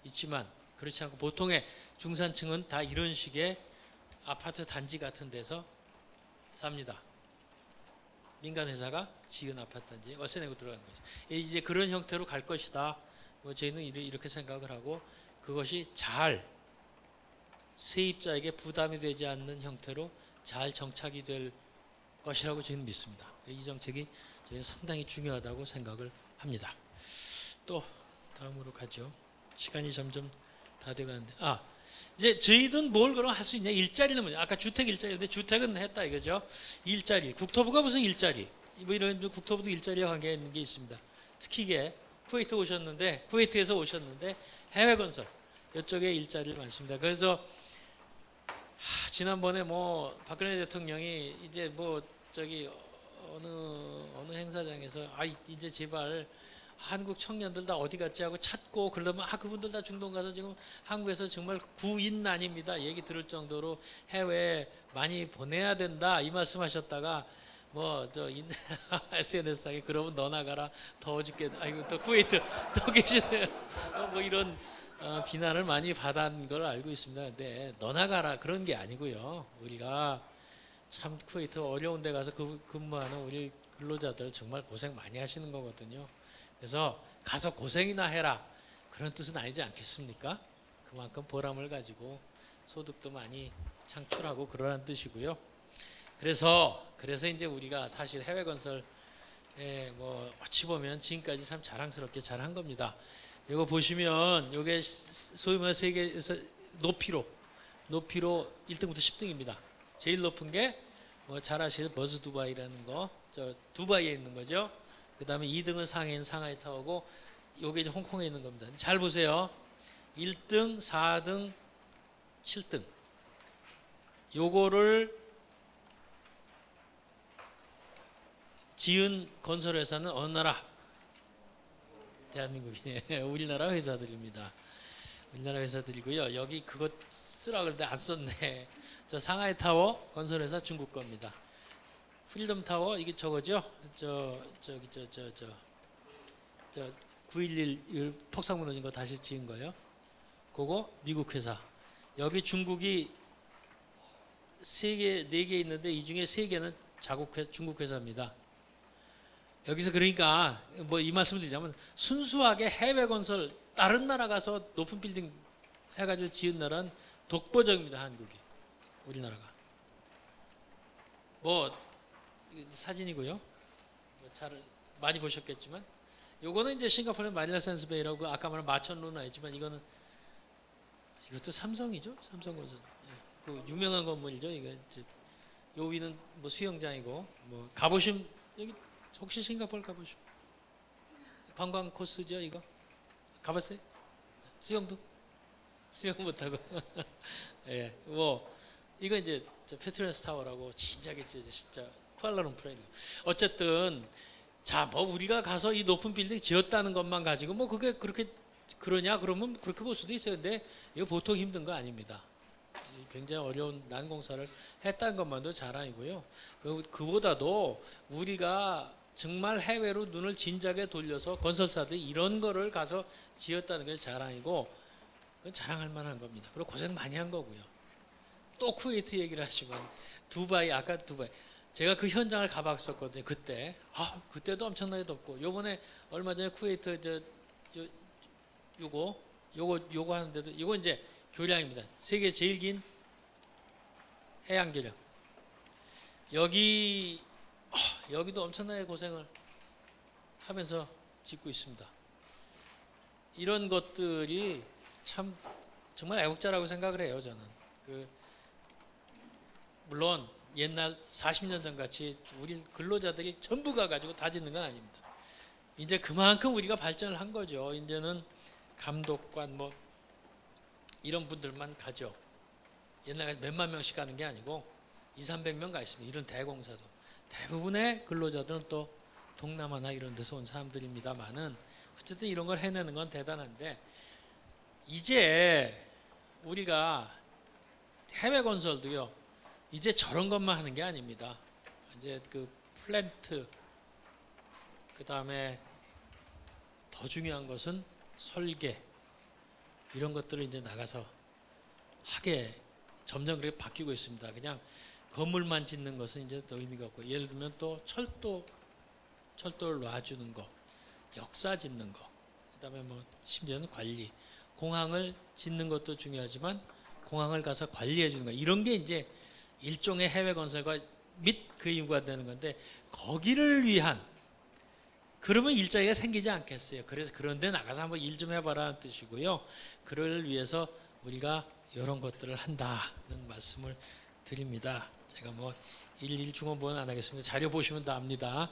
Speaker 2: 있지만 그렇지 않고 보통의 중산층은 다 이런 식의 아파트 단지 같은 데서 삽니다. 민간 회사가 지은 아파트 단지에 월세 내고 들어가는 거죠. 이제 그런 형태로 갈 것이다. 저희는 이렇게 생각을 하고 그것이 잘 세입자에게 부담이 되지 않는 형태로 잘 정착이 될 것이라고 저희는 믿습니다. 이 정책이 저희는 상당히 중요하다고 생각을 합니다. 또 다음으로 가죠. 시간이 점점 다 돼가는데 이제 저희는 뭘 그럼 할 수 있냐? 일자리는 뭐냐? 아까 주택 일자리인데 주택은 했다 이거죠. 일자리. 국토부가 무슨 일자리? 뭐 이런 국토부도 일자리와 관계가 있는 게 있습니다. 특히 이게 쿠웨이트에서 오셨는데 해외 건설 이쪽에 일자리를 많습니다. 그래서 지난번에 뭐 박근혜 대통령이 이제 뭐 어느 행사장에서 이제 제발 한국 청년들 다 어디 갔지 하고 찾고 그러면 그분들 다 중동 가서 지금 한국에서 정말 구인난입니다. 얘기 들을 정도로 해외에 많이 보내야 된다 이 말씀하셨다가 SNS상에 그러면 너 나가라 더워 죽겠다. 아이고 또 쿠웨이트 또 계시네요. 뭐 이런 비난을 많이 받은 걸 알고 있습니다. 근데 너 나가라 그런 게 아니고요. 우리가 참 쿠웨이트 어려운 데 가서 근무하는 우리 근로자들 정말 고생 많이 하시는 거거든요. 그래서 가서 고생이나 해라 그런 뜻은 아니지 않겠습니까? 그만큼 보람을 가지고 소득도 많이 창출하고 그러한 뜻이고요. 그래서 이제 우리가 사실 해외 건설에 뭐 어찌 보면 지금까지 참 자랑스럽게 잘한 겁니다. 이거 보시면 이게 소위 말해 세계에서 높이로 1등부터 10등입니다. 제일 높은 게 뭐 잘 아시는 버즈 두바이라는 거, 두바이에 있는 거죠. 그 다음에 2등은 상하이 타워고 요게 이제 홍콩에 있는 겁니다. 잘 보세요. 1등, 4등, 7등. 요거를 지은 건설회사는 어느 나라? 대한민국이에요. 우리나라 회사들입니다. 우리나라 회사들이고요. 여기 그거 쓰라 그랬는데 안 썼네. 상하이 타워 건설회사 중국 겁니다. 프리덤 타워 이게 저거죠? 9.11 폭삭 무너진 거 다시 지은 거예요. 그거 미국 회사. 여기 중국이 4개 있는데 이 중에 3개는 중국 회사입니다. 여기서 그러니까 뭐 이 말씀을 드리자면 순수하게 해외 건설 다른 나라 가서 높은 빌딩 해가지고 지은 나라는 독보적입니다. 한국이. 우리나라가. 뭐 사진이고요. 잘 많이 보셨겠지만 요거는 이제 싱가포르의 마닐라 샌스베이라고 아까 말한 마천 루나이지만 이것도 삼성이죠. 삼성건설. 그 유명한 건물이죠. 이거 이제 요 위는 뭐 수영장이고 뭐 가보심 여기 혹시 싱가포르 가보심 관광 코스죠 이거 가봤어요? 수영도 수영 못하고 예, 뭐 이거 이제 페트로스 타워라고 진작에 진짜 쿠알라룸푸르에 어쨌든 자 뭐 우리가 가서 이 높은 빌딩 지었다는 것만 가지고 뭐 그게 그렇게 그러냐 그러면 그렇게 볼 수도 있어요. 근데 이거 보통 힘든 거 아닙니다. 굉장히 어려운 난공사를 했다는 것만도 자랑이고요. 그보다도 우리가 정말 해외로 눈을 진작에 돌려서 건설사들이 이런 거를 가서 지었다는 게 자랑이고 그건 자랑할 만한 겁니다. 그리고 고생 많이 한 거고요. 또 쿠웨이트 얘기를 하시면 두바이 아까 두바이 제가 그 현장을 가봤었거든요. 그때 그때도 엄청나게 덥고 요번에 얼마 전에 쿠웨이트 요거 하는데도 이거 이제 교량입니다. 세계 제일 긴 해양 교량. 여기도 엄청나게 고생을 하면서 짓고 있습니다. 이런 것들이 참 정말 애국자라고 생각을 해요. 저는 물론 옛날 40년 전 같이 우리 근로자들이 전부가 가지고 다 짓는 건 아닙니다. 이제 그만큼 우리가 발전을 한 거죠. 이제는 감독관 뭐 이런 분들만 가죠. 옛날에 몇만 명씩 가는 게 아니고 200~300명 가 있습니다. 이런 대공사도. 대부분의 근로자들은 또 동남아나 이런 데서 온 사람들입니다만은 어쨌든 이런 걸 해내는 건 대단한데 이제 우리가 해외 건설도요. 이제 저런 것만 하는 게 아닙니다. 이제 그 플랜트 그다음에 더 중요한 것은 설계 이런 것들을 이제 나가서 하게 점점 그렇게 바뀌고 있습니다. 그냥 건물만 짓는 것은 이제 또 의미가 없고 예를 들면 또 철도를 놔주는 거, 역사 짓는 거, 그다음에 뭐 심지어는 관리, 공항을 짓는 것도 중요하지만 공항을 가서 관리해 주는 거 이런 게 이제 일종의 해외 건설과 및 그 이유가 되는 건데 거기를 위한 그러면 일자리가 생기지 않겠어요. 그래서 그런 데 나가서 한번 일 좀 해봐라는 뜻이고요. 그를 위해서 우리가 이런 것들을 한다는 말씀을 드립니다. 제가 뭐 일일 중원부원 안 하겠습니다. 자료 보시면 다 압니다.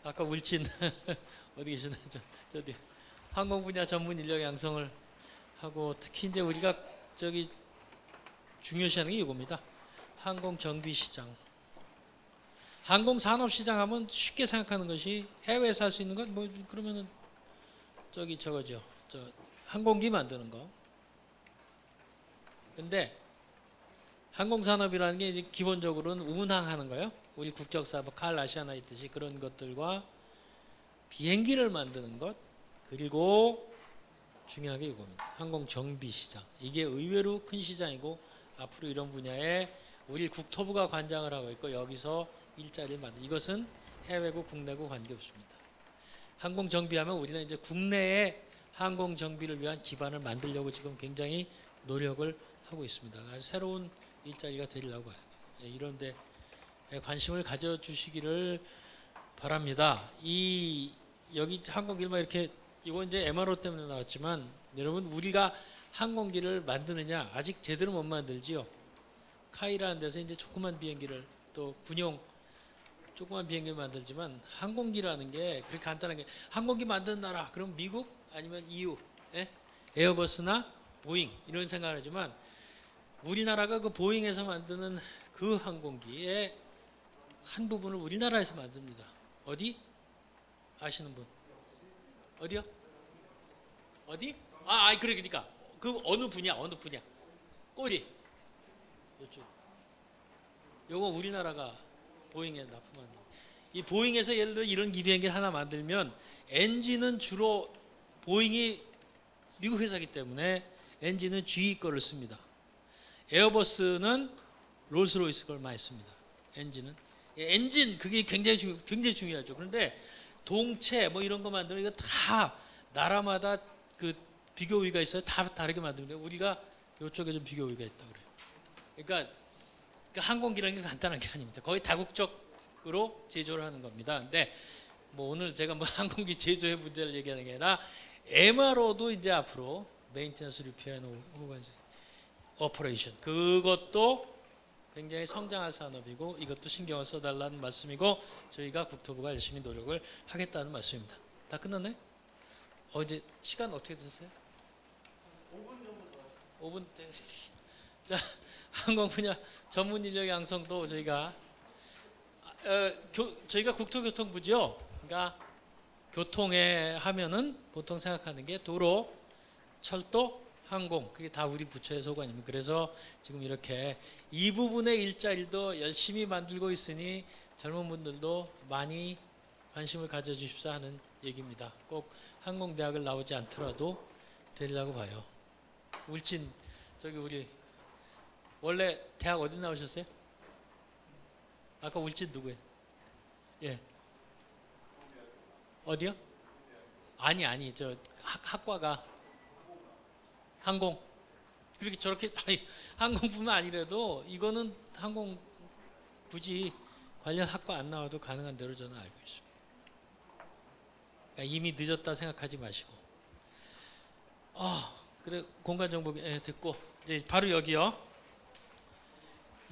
Speaker 2: 아까 울진 어디 계시나 저기 항공 분야 전문 인력 양성을 하고 특히 이제 우리가 저기 중요시하는 게 이겁니다. 항공 정비 시장. 항공 산업 시장 하면 쉽게 생각하는 것이 해외에서 할 수 있는 건 뭐 그러면은 저거죠. 항공기 만드는 거. 근데 항공 산업이라는 게 이제 기본적으로는 운항하는 거예요. 우리 국적사 뭐 칼 아시아나 있듯이 그런 것들과 비행기를 만드는 것 그리고 중요한 게 이겁니다. 항공 정비 시장. 이게 의외로 큰 시장이고 앞으로 이런 분야에 우리 국토부가 관장을 하고 있고 여기서 일자리를 만든 이것은 해외고 국내고 관계없습니다. 항공 정비하면 우리는 이제 국내에 항공 정비를 위한 기반을 만들려고 지금 굉장히 노력을 하고 있습니다. 아주 새로운 일자리가 되리라고 해요. 이런 데 관심을 가져주시기를 바랍니다. 여기 항공기만 이렇게 이건 이제 MRO 때문에 나왔지만 여러분 우리가 항공기를 만드느냐 아직 제대로 못 만들지요. 카이라는 데서 이제 조그만 비행기를 또 군용 조그만 비행기를 만들지만 항공기라는 게 그렇게 간단한 게 항공기 만드는 나라 그럼 미국 아니면 EU 에어버스나 보잉 이런 생각을 하지만 우리나라가 그 보잉에서 만드는 그 항공기의 한 부분을 우리나라에서 만듭니다. 어디? 아시는 분? 어디요? 어디? 그러니까 그 어느 분야? 꼬리. 이쪽. 요거 우리나라가 보잉에 납품하는. 이 보잉에서 예를 들어 이런 기비행기 하나 만들면 엔진은 주로 보잉이 미국 회사이기 때문에 엔진은 GE 거를 씁니다. 에어버스는 롤스로이스 걸 많이 씁니다. 엔진 그게 굉장히 중요하죠. 그런데 동체 뭐 이런 거 만드는 이거 다 나라마다 그 비교 우위가 있어요. 다 다르게 만드는데 우리가 이쪽에 좀 비교 우위가 있다고 그래요. 그러니까 그 항공기라는 게 간단한 게 아닙니다. 거의 다국적으로 제조를 하는 겁니다. 근데 뭐 오늘 제가 뭐 항공기 제조의 문제를 얘기하는 게 아니라 MRO도 이제 앞으로 메인테넌스 리페어 앤 오퍼레이션 그것도 굉장히 성장할 산업이고 이것도 신경을 써달라는 말씀이고 저희가 국토부가 열심히 노력을 하겠다는 말씀입니다. 다 끝났네? 이제 시간 어떻게 되세요? 5분 때. 자, 항공 분야 전문 인력 양성도 저희가 저희가 국토교통부죠. 그러니까 교통에 하면은 보통 생각하는 게 도로, 철도, 항공 그게 다 우리 부처의 소관입니다. 그래서 지금 이렇게 이 부분의 일자리도 열심히 만들고 있으니 젊은 분들도 많이 관심을 가져주십사 하는 얘기입니다. 꼭 항공대학을 나오지 않더라도 되리라고 봐요. 울진 저기 우리 원래 대학 어디 나오셨어요? 아까 울진 누구예요? 예. 어디요? 아니 저 학과가 항공 그렇게 저렇게 항공뿐만 아니라도 이거는 항공 굳이 관련 학과 안 나와도 가능한 대로 저는 알고 있습니다. 그러니까 이미 늦었다 생각하지 마시고 그래 공간 정보 듣고 이제 바로 여기요.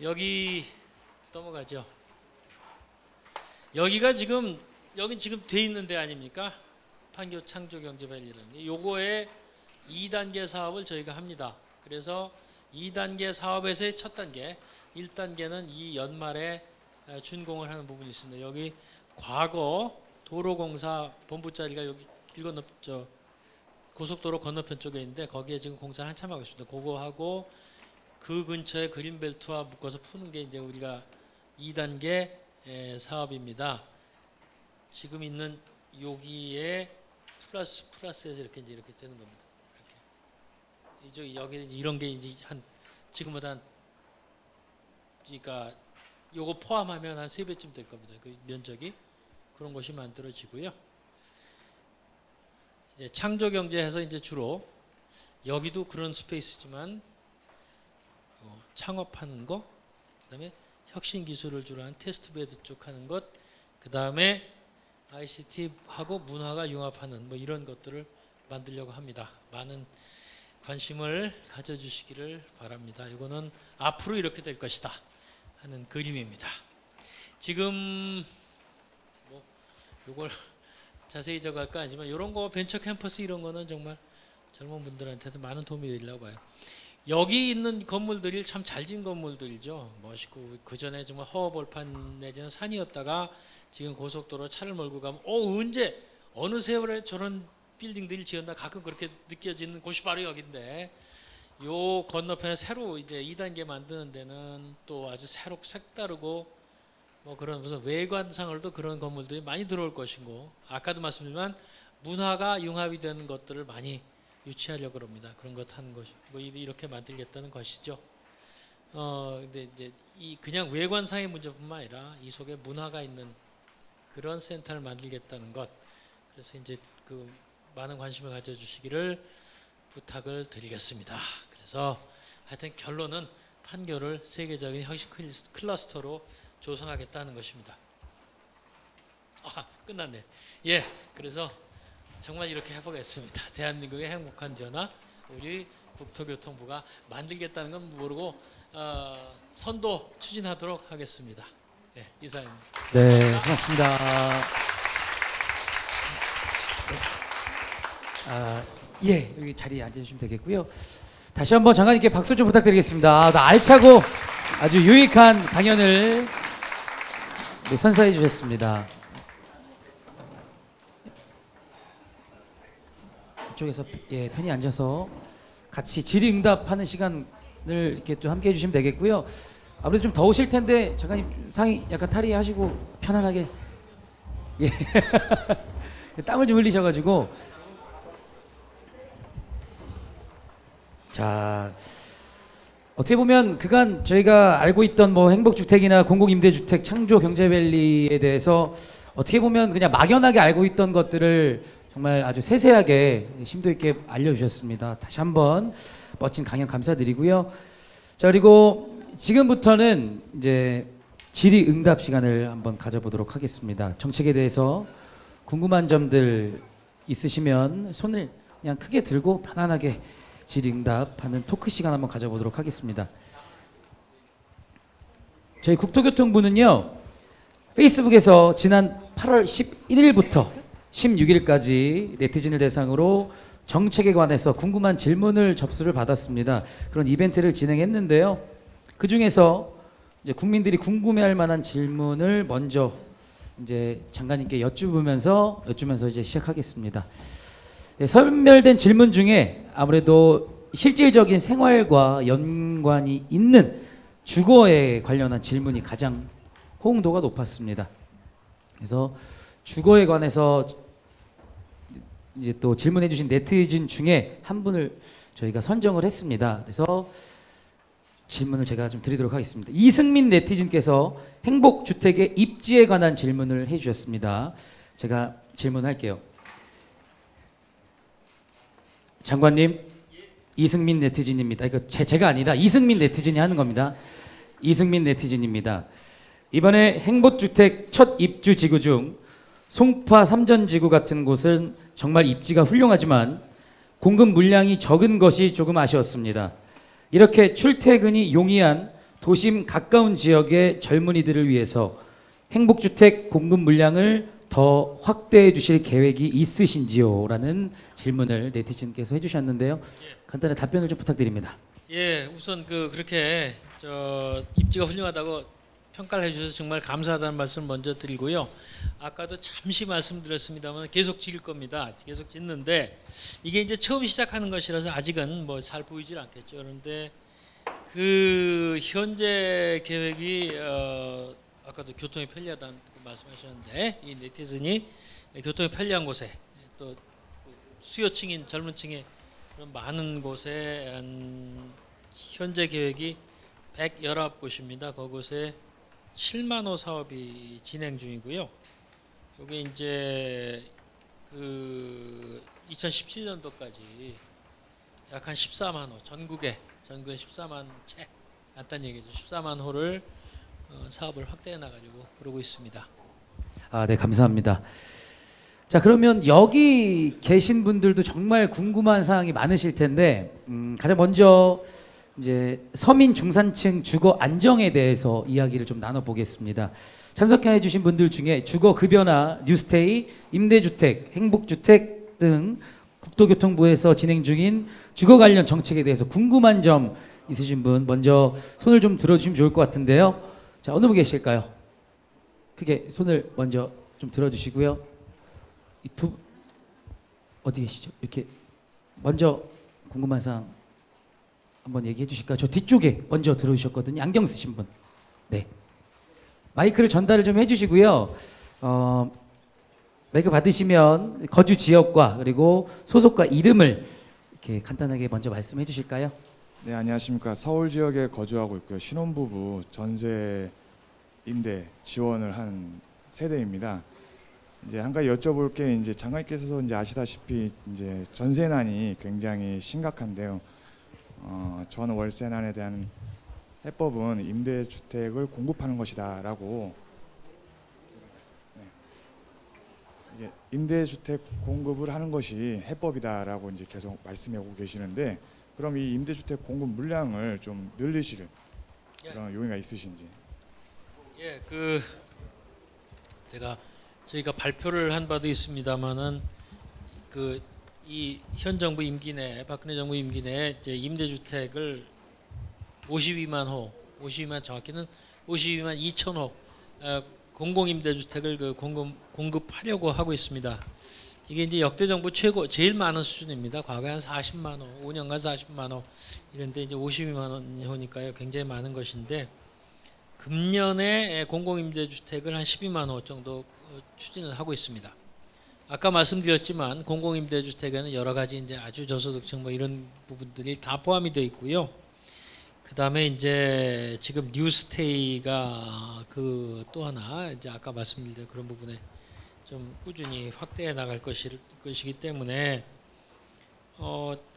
Speaker 2: 여기 넘어가죠. 여기가 지금 여기 지금 돼 있는 데 아닙니까? 판교 창조경제밸리라는 요거에 2단계 사업을 저희가 합니다. 그래서 2단계 사업에서의 첫 단계 1단계는 이 연말에 준공을 하는 부분이 있습니다. 여기 과거 도로공사 본부 자리가 여기 길 건너 고속도로 건너편 쪽에 있는데 거기에 지금 공사를 한참 하고 있습니다. 그거 하고 그 근처에 그린벨트와 묶어서 푸는 게 이제 우리가 2단계 사업입니다. 지금 있는 여기에 플러스에서 이렇게 되는 겁니다. 이쪽 여기 이런 게 이제 한 지금보다 한 그러니까 요거 포함하면 한 3배쯤 될 겁니다. 그 면적이 그런 것이 만들어지고요. 이제 창조경제에서 이제 주로 여기도 그런 스페이스지만 창업하는 거, 그다음에 혁신 기술을 주로 한 테스트베드 쪽 하는 것, 그다음에 ICT하고 문화가 융합하는 뭐 이런 것들을 만들려고 합니다. 많은 관심을 가져주시기를 바랍니다. 이거는 앞으로 이렇게 될 것이다 하는 그림입니다. 지금 뭐 이걸 자세히 적을까 하지만 이런 거 벤처 캠퍼스 이런 거는 정말 젊은 분들한테도 많은 도움이 되리라고 봐요. 여기 있는 건물들이 참 잘 지은 건물들이죠. 멋있고 그 전에 정말 허허벌판 내지는 산이었다가 지금 고속도로 차를 몰고 가면 언제 어느 세월에 저런 빌딩들이 지었나 가끔 그렇게 느껴지는 곳이 바로 여기인데 요 건너편에 새로 이제 2단계 만드는 데는 또 아주 새롭고 색다르고 뭐 그런 무슨 외관상으로도 그런 건물들이 많이 들어올 것이고 아까도 말씀드렸지만 문화가 융합이 되는 것들을 많이 유치하려고 합니다. 그런 것 하는 것이 뭐 이렇게 만들겠다는 것이죠. 근데 이제 이 그냥 외관상의 문제뿐만 아니라 이 속에 문화가 있는 그런 센터를 만들겠다는 것. 그래서 이제 그 많은 관심을 가져주시기를 부탁을 드리겠습니다. 그래서 하여튼 결론은 판교를 세계적인 혁신 클러스터로 조성하겠다는 것입니다. 끝났네. 예, 그래서 정말 이렇게 해보겠습니다. 대한민국의 행복한 변화 우리 국토교통부가 만들겠다는 건 모르고 선도 추진하도록 하겠습니다. 네, 이상입니다.
Speaker 1: 네, 고맙습니다. 예, 여기 자리에 앉아주시면 되겠고요. 다시 한번 장관님께 박수 좀 부탁드리겠습니다. 알차고 아주 유익한 강연을 선사해 주셨습니다. 이쪽에서 편히 앉아서 같이 질의응답하는 시간을 이렇게 또 함께 해주시면 되겠고요. 아무래도 좀 더우실 텐데 장관님 상의 약간 탈의하시고 편안하게 땀을 좀 흘리셔가지고 자 어떻게 보면 그간 저희가 알고 있던 뭐 행복주택이나 공공임대주택 창조경제밸리에 대해서 어떻게 보면 그냥 막연하게 알고 있던 것들을 정말 아주 세세하게 심도 있게 알려주셨습니다. 다시 한번 멋진 강연 감사드리고요. 자 그리고 지금부터는 이제 질의응답 시간을 한번 가져보도록 하겠습니다. 정책에 대해서 궁금한 점들 있으시면 손을 그냥 크게 들고 편안하게 질의응답하는 토크 시간 한번 가져보도록 하겠습니다. 저희 국토교통부는요, 페이스북에서 지난 8월 11일부터 16일까지 네티즌을 대상으로 정책에 관해서 궁금한 질문을 접수를 받았습니다. 그런 이벤트를 진행했는데요. 그 중에서 이제 국민들이 궁금해할 만한 질문을 먼저 이제 장관님께 여쭈면서 이제 시작하겠습니다. 네, 선별된 질문 중에 아무래도 실질적인 생활과 연관이 있는 주거에 관련한 질문이 가장 호응도가 높았습니다. 그래서 주거에 관해서 이제 또 질문해 주신 네티즌 중에 한 분을 저희가 선정을 했습니다. 그래서 질문을 제가 좀 드리도록 하겠습니다. 이승민 네티즌께서 행복주택의 입지에 관한 질문을 해주셨습니다. 제가 질문할게요. 장관님, 이승민 네티즌입니다. 이거 제가 아니라 이승민 네티즌이 하는 겁니다. 이승민 네티즌입니다. 이번에 행복주택 첫 입주 지구 중 송파 삼전지구 같은 곳은 정말 입지가 훌륭하지만 공급 물량이 적은 것이 조금 아쉬웠습니다. 이렇게 출퇴근이 용이한 도심 가까운 지역의 젊은이들을 위해서 행복주택 공급 물량을 더 확대해 주실 계획이 있으신지요? 라는 질문을 네티즌께서 해주셨는데요. 간단한 답변을 좀 부탁드립니다.
Speaker 2: 예, 우선 그렇게 입지가 훌륭하다고 평가를 해주셔서 정말 감사하다는 말씀을 먼저 드리고요. 아까도 잠시 말씀드렸습니다만 계속 지을 겁니다. 계속 짓는데 이게 이제 처음 시작하는 것이라서 아직은 뭐 잘 보이질 않겠죠. 그런데 그 현재 계획이 아까도 교통이 편리하다는 말씀하셨는데 이 네티즌이 교통이 편리한 곳에 또 수요층인 젊은층의 그런 많은 곳에 현재 계획이 119곳입니다. 그곳에 7만 호 사업이 진행 중이고요. 이게 이제 2017년도까지 약 한 14만 호 전국에 14만 채 간단히 얘기해서 14만 호를 사업을 확대해 나가지고 그러고 있습니다.
Speaker 1: 아, 네, 감사합니다. 자, 그러면 여기 계신 분들도 정말 궁금한 사항이 많으실 텐데 가장 먼저 이제 서민 중산층 주거 안정에 대해서 이야기를 좀 나눠보겠습니다. 참석해 주신 분들 중에 주거 급여나 뉴스테이, 임대주택, 행복주택 등 국토교통부에서 진행 중인 주거 관련 정책에 대해서 궁금한 점 있으신 분 먼저 손을 좀 들어주시면 좋을 것 같은데요. 자, 어느 분 계실까요? 크게 손을 먼저 좀 들어주시고요. 이 어디 계시죠? 이렇게 먼저 궁금한 사항 한번 얘기해 주실까요? 저 뒤쪽에 먼저 들어주셨거든요. 안경 쓰신 분. 네. 마이크를 전달을 좀 해주시고요. 마이크 받으시면 거주 지역과 그리고 소속과 이름을 이렇게 간단하게 먼저 말씀해 주실까요?
Speaker 9: 네, 안녕하십니까. 서울 지역에 거주하고 있고요. 신혼부부 전세 임대 지원을 한 세대입니다. 이제 한 가지 여쭤볼 게 이제 장관님께서도 이제 아시다시피 이제 전세난이 굉장히 심각한데요. 저는 월세난에 대한 해법은 임대주택을 공급하는 것이다라고 이게 임대주택 공급을 하는 것이 해법이다라고 이제 계속 말씀하고 계시는데 그럼 이 임대주택 공급 물량을 좀 늘리실 그런 용의가 있으신지?
Speaker 2: 예, 저희가 발표를 한 바도 있습니다만은 이 현 정부 임기 내 박근혜 정부 임기 내 이제 임대주택을 52만 호, 52만 정확히는 52만 2천 호 공공임대주택을 공급하려고 하고 있습니다. 이게 이제 역대 정부 최고 제일 많은 수준입니다. 과거에 한 40만 호, 5년간 40만 호 이런데 이제 52만 호니까요. 굉장히 많은 것인데 금년에 공공임대주택을 한 12만 호 정도 추진을 하고 있습니다. 아까 말씀드렸지만 공공임대주택에는 여러 가지 이제 아주 저소득층 뭐 이런 부분들이 다 포함이 되어 있고요. 그 다음에 이제 지금 뉴스테이가 또 하나 이제 아까 말씀드린 그런 부분에 좀 꾸준히 확대해 나갈 것이기 때문에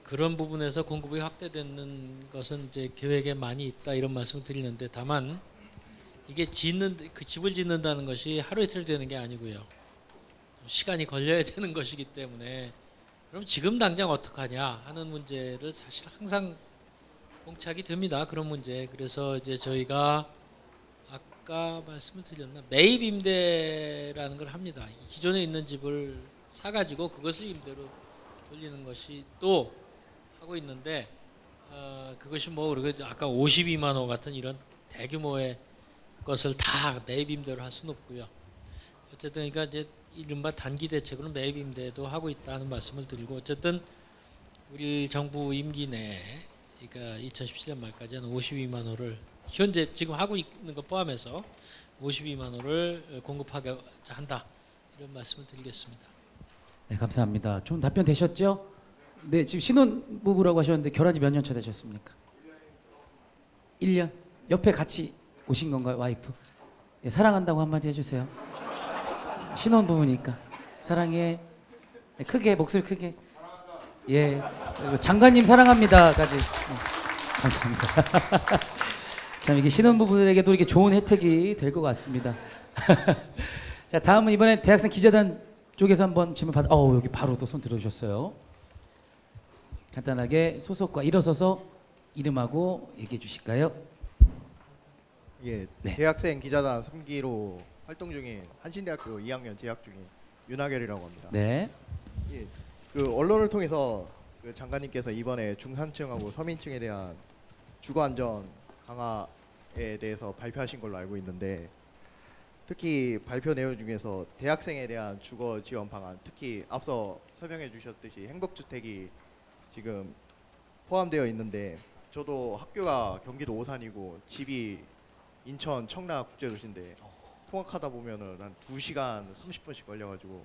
Speaker 2: 그런 부분에서 공급이 확대되는 것은 이제 계획에 많이 있다 이런 말씀을 드리는데 다만 이게 집을 짓는다는 것이 하루 이틀 되는 게 아니고요. 시간이 걸려야 되는 것이기 때문에 그럼 지금 당장 어떡하냐 하는 문제를 사실 항상 봉착이 됩니다. 그런 문제. 그래서 이제 저희가 아까 말씀을 드렸나 매입 임대라는 걸 합니다. 기존에 있는 집을 사가지고 그것을 임대로 돌리는 것이 또 하고 있는데 그것이 뭐 그리고 아까 52만 호 같은 이런 대규모의 것을 다 매입 임대로 할 수는 없고요. 어쨌든 그러니까 이제 이른바 단기 대책으로 매입 임대도 하고 있다는 말씀을 드리고 어쨌든 우리 정부 임기 내에 그러니까 2017년 말까지 한 52만 호를 현재 지금 하고 있는 것 포함해서 52만 호를 공급하게 한다 이런 말씀을 드리겠습니다.
Speaker 1: 네, 감사합니다. 좋은 답변 되셨죠? 네, 지금 신혼 부부라고 하셨는데 결혼한 지 몇 년 차 되셨습니까? 1년? 옆에 같이 오신 건가요, 와이프? 예, 사랑한다고 한마디 해주세요. 신혼 부부니까 사랑해. 네, 크게 목소리 크게. 예, 그리고 장관님 사랑합니다까지. 네, 감사합니다. 참 이게 신혼 부부들에게도 이렇게 좋은 혜택이 될 것 같습니다. 자, 다음은 이번에 대학생 기자단 쪽에서 한번 질문 받아. 여기 바로 또 손 들어주셨어요. 간단하게 소속과 일어서서 이름하고 얘기해 주실까요?
Speaker 10: 예,
Speaker 1: 네.
Speaker 10: 대학생 기자단 3기로 활동 중인 한신대학교 2학년 재학 중인 윤하결이라고 합니다.
Speaker 1: 네.
Speaker 10: 예, 그 언론을 통해서 그 장관님께서 이번에 중산층하고 서민층에 대한 주거 안전 강화에 대해서 발표하신 걸로 알고 있는데 특히 발표 내용 중에서 대학생에 대한 주거 지원 방안, 특히 앞서 설명해 주셨듯이 행복주택이 지금 포함되어 있는데 저도 학교가 경기도 오산이고 집이 인천 청라국제도시인데 통학하다 보면은 한 2시간 30분씩 걸려가지고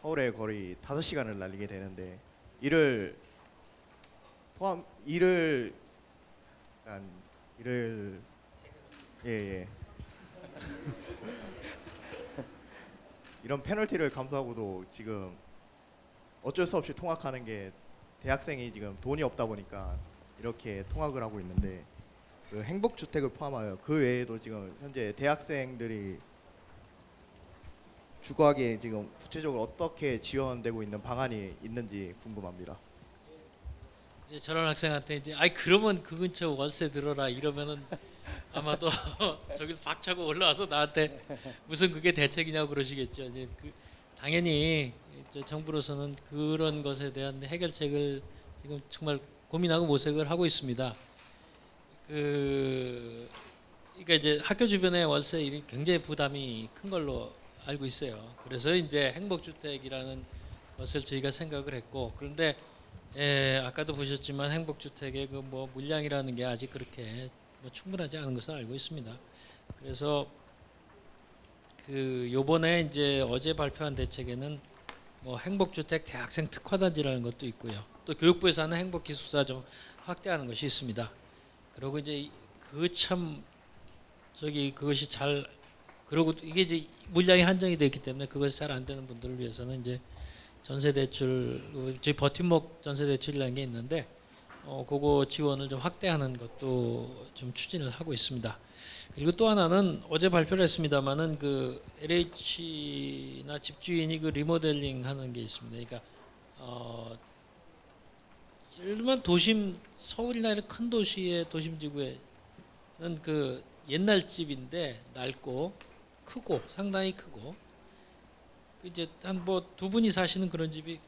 Speaker 10: 서울의 거리 5시간을 날리게 되는데 일을 예. 이런 페널티를 감수하고도 지금 어쩔 수 없이 통학하는 게 대학생이 지금 돈이 없다 보니까 이렇게 통학을 하고 있는데 그 행복주택을 포함하여 그 외에도 지금 현재 대학생들이 주거하기에 지금 구체적으로 어떻게 지원되고 있는 방안이 있는지 궁금합니다.
Speaker 2: 이제 저런 학생한테 이제 그러면 그 근처 월세 들어라 이러면은 아마도 저기 박차고 올라와서 나한테 무슨 그게 대책이냐고 그러시겠죠. 이제 당연히 정부로서는 그런 것에 대한 해결책을 지금 정말 고민하고 모색을 하고 있습니다. 그러니까 이제 학교 주변의 월세 일이 굉장히 부담이 큰 걸로 알고 있어요. 그래서 이제 행복주택이라는 것을 저희가 생각을 했고 그런데 아까도 보셨지만 행복주택의 그 뭐 물량이라는 게 아직 그렇게 뭐 충분하지 않은 것을 알고 있습니다. 그래서 요번에 이제 어제 발표한 대책에는 뭐 행복주택 대학생 특화단지라는 것도 있고요. 또 교육부에서 하는 행복기숙사 좀 확대하는 것이 있습니다. 그리고 이제 그것이 잘 그리고 이게 이제 물량이 한정이 되어 있기 때문에 그것이 잘 안 되는 분들을 위해서는 이제 전세대출 저희 버팀목 전세대출이라는 게 있는데 그거 지원을 좀 확대하는 것도 좀 추진을 하고 있습니다. 그리고 또 하나는 어제 발표를 했습니다만은 그 LH나 집주인이 그 리모델링 하는 게 있습니다. 그러니까 예를 들면 도심 서울이나 이런 큰 도시의 도심 지구에는 그 옛날 집인데 낡고 크고 상당히 크고 이제 한 뭐 두 분이 사시는 그런 집이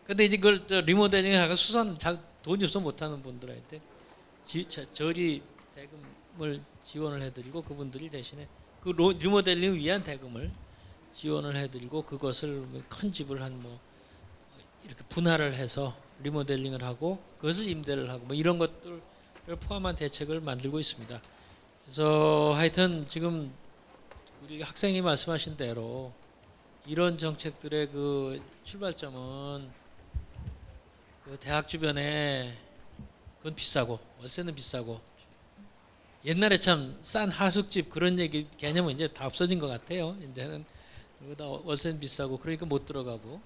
Speaker 2: 근데 이제 그걸 리모델링 하고 수선 잘 돈이 없어 못하는 분들한테 저리 대금을 지원을 해드리고 그분들이 대신에 그 리모델링 위한 대금을 지원을 해드리고 그것을 큰 집을 한 뭐 이렇게 분할을 해서 리모델링을 하고 그것을 임대를 하고 뭐 이런 것들을 포함한 대책을 만들고 있습니다. 그래서 하여튼 지금 우리 학생이 말씀하신 대로 이런 정책들의 그 출발점은 그 대학 주변에 그건 비싸고 월세는 비싸고 옛날에 참 싼 하숙집 그런 얘기 개념은 이제 다 없어진 것 같아요. 이제는 그리고 다 월세는 비싸고 그러니까 못 들어가고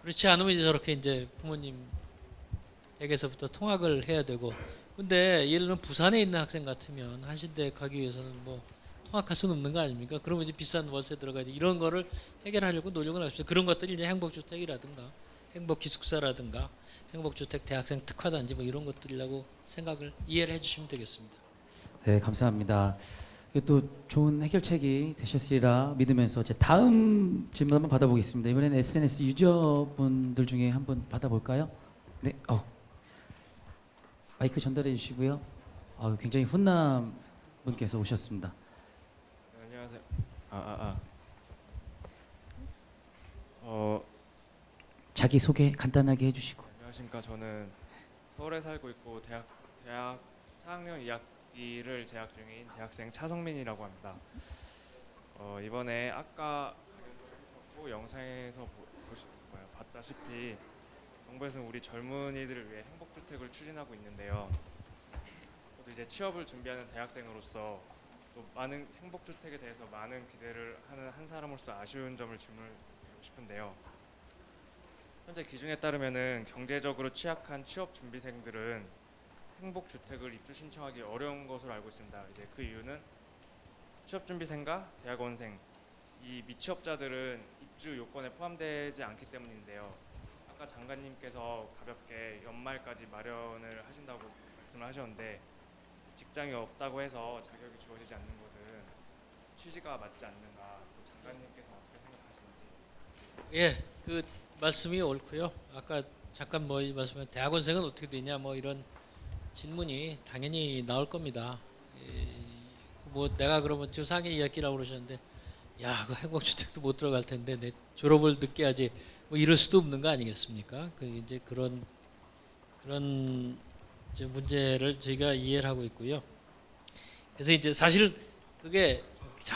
Speaker 2: 그렇지 않으면 이제 저렇게 이제 부모님 댁에서부터 통학을 해야 되고 근데 예를 들면 부산에 있는 학생 같으면 한신대 가기 위해서는 뭐 통학할 수는 없는 거 아닙니까? 그러면 이제 비싼 월세 들어가야지. 이런 거를 해결하려고 노력을 하십시오. 그런 것들이 이제 행복주택이라든가 행복기숙사라든가 행복주택 대학생 특화단지 뭐 이런 것들이라고 생각을 이해를 해주시면 되겠습니다.
Speaker 1: 네, 감사합니다. 또 좋은 해결책이 되셨으리라 믿으면서 제 다음 질문 한번 받아보겠습니다. 이번에는 SNS 유저분들 중에 한번 받아볼까요? 네, 마이크 전달해 주시고요. 굉장히 훈남 분께서 오셨습니다.
Speaker 11: 안녕하세요.
Speaker 1: 자기 소개 간단하게 해주시고.
Speaker 11: 안녕하십니까. 저는 서울에 살고 있고 대학 4학년 2학기를 재학 중인 대학생 차성민이라고 합니다. 이번에 아까 영상에서 봤다시피 정부에서는 우리 젊은이들을 위해 행복주택을 추진하고 있는데요. 저도 이제 취업을 준비하는 대학생으로서 또 많은 행복주택에 대해서 많은 기대를 하는 한 사람으로서 아쉬운 점을 질문드리고 싶은데요. 현재 기준에 따르면은 경제적으로 취약한 취업 준비생들은 행복주택을 입주 신청하기 어려운 것으로 알고 있습니다. 이제 그 이유는 취업 준비생과 대학원생, 이 미취업자들은 입주 요건에 포함되지 않기 때문인데요. 아까 장관님께서 가볍게 연말까지 마련을 하신다고 말씀을 하셨는데 직장이 없다고 해서 자격이 주어지지 않는 것은 취지가 맞지 않는가? 장관님께서 어떻게 생각하시는지?
Speaker 2: 예, 그 말씀이 옳고요. 아까 잠깐 말씀한 대학원생은 어떻게 되냐 뭐 이런 질문이 당연히 나올 겁니다. 내가 그러면 저 상해 이야기라고 그러셨는데 야, 그 행복주택도 못 들어갈 텐데 내 졸업을 늦게 하지 뭐 이럴 수도 없는 거 아니겠습니까? 그 이제 그런 이제 문제를 저희가 이해를 하고 있고요. 그래서 이제 사실 그게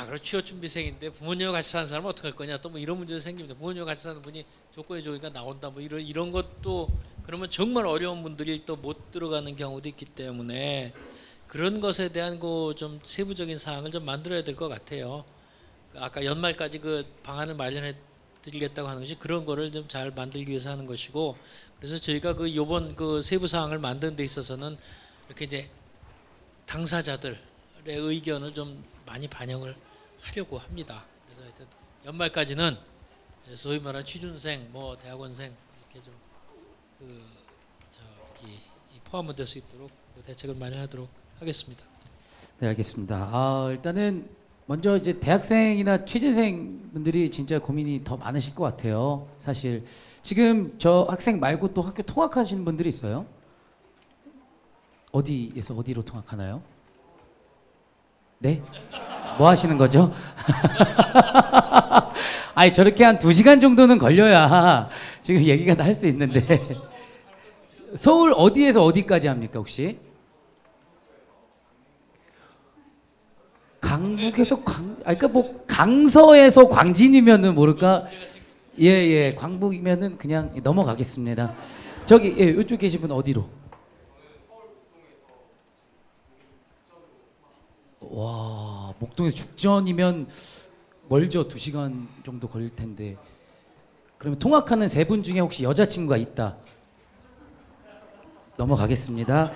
Speaker 2: 그럼 취업 준비생인데 부모님과 같이 사는 사람은 어떻게 할 거냐 또 뭐 이런 문제가 생깁니다. 부모님과 같이 사는 분이 조건이 좋으니까 나온다 뭐 이런 것도 그러면 정말 어려운 분들이 또 못 들어가는 경우도 있기 때문에 그런 것에 대한 좀 세부적인 사항을 좀 만들어야 될 것 같아요. 아까 연말까지 그 방안을 마련해 드리겠다고 하는 것이 그런 거를 좀 잘 만들기 위해서 하는 것이고, 그래서 저희가 요번 세부 사항을 만드는 데 있어서는 이렇게 이제 당사자들의 의견을 좀 많이 반영을 하려고 합니다. 그래서 하여튼 연말까지는 소위 말하는 취준생, 대학원생 이렇게 좀 포함이 될 수 있도록 대책을 마련하도록 하겠습니다.
Speaker 1: 네, 알겠습니다. 일단은 먼저 이제 대학생이나 취준생 분들이 진짜 고민이 더 많으실 것 같아요. 사실 지금 저 학생 말고 또 학교 통학하시는 분들이 있어요? 어디에서 어디로 통학하나요? 네? 뭐 하시는 거죠? 아니 저렇게 한 2시간 정도는 걸려야 지금 얘기가 할 수 있는데 서울 어디에서 어디까지 합니까 혹시? 강북에서 그러니까 강서에서 광진이면은 모를까? 예, 광북이면은 그냥 넘어가겠습니다. 저기 이쪽 계신 분 어디로? 와, 목동에서 죽전이면 멀죠. 2시간 정도 걸릴 텐데. 그러면 통학하는 3분 중에 혹시 여자친구가 있다? 넘어가겠습니다.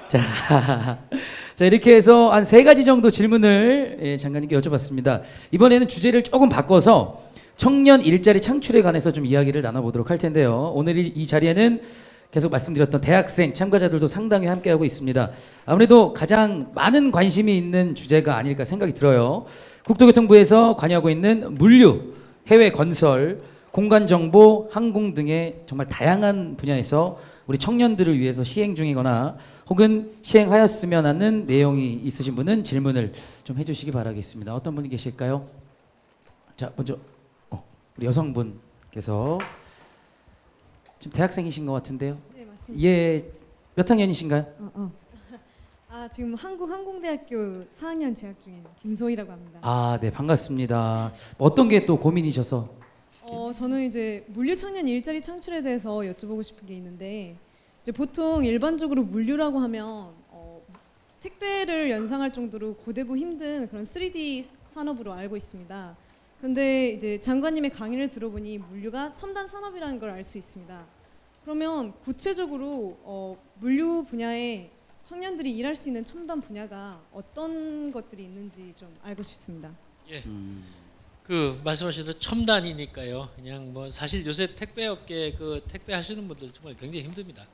Speaker 1: 자, 이렇게 해서 한 3가지 정도 질문을 장관님께 여쭤봤습니다. 이번에는 주제를 조금 바꿔서 청년 일자리 창출에 관해서 좀 이야기를 나눠보도록 할 텐데요. 오늘 이 자리에는 계속 말씀드렸던 대학생 참가자들도 상당히 함께하고 있습니다. 아무래도 가장 많은 관심이 있는 주제가 아닐까 생각이 들어요. 국토교통부에서 관여하고 있는 물류, 해외 건설, 공간정보, 항공 등의 정말 다양한 분야에서 우리 청년들을 위해서 시행 중이거나 혹은 시행하였으면 하는 내용이 있으신 분은 질문을 좀 해주시기 바라겠습니다. 어떤 분이 계실까요? 자, 먼저 우리 여성분께서 지금 대학생이신 것 같은데요?
Speaker 12: 네, 맞습니다.
Speaker 1: 예, 몇 학년이신가요?
Speaker 12: 지금 한국항공대학교 4학년 재학 중인 김소희라고 합니다.
Speaker 1: 아, 네, 반갑습니다. 어떤 게 또 고민이셔서?
Speaker 12: 저는 이제 물류 청년 일자리 창출에 대해서 여쭤보고 싶은 게 있는데, 이제 보통 일반적으로 물류라고 하면 택배를 연상할 정도로 고되고 힘든 그런 3D 산업으로 알고 있습니다. 그런데 이제 장관님의 강의를 들어보니 물류가 첨단 산업이라는 걸 알 수 있습니다. 그러면 구체적으로 물류 분야에 청년들이 일할 수 있는 첨단 분야가 어떤 것들이 있는지 좀 알고 싶습니다.
Speaker 2: 예. 그 말씀하신 대로 첨단이니까요. 그냥 뭐 사실 요새 택배업계 그 택배 하시는 분들 정말 굉장히 힘듭니다.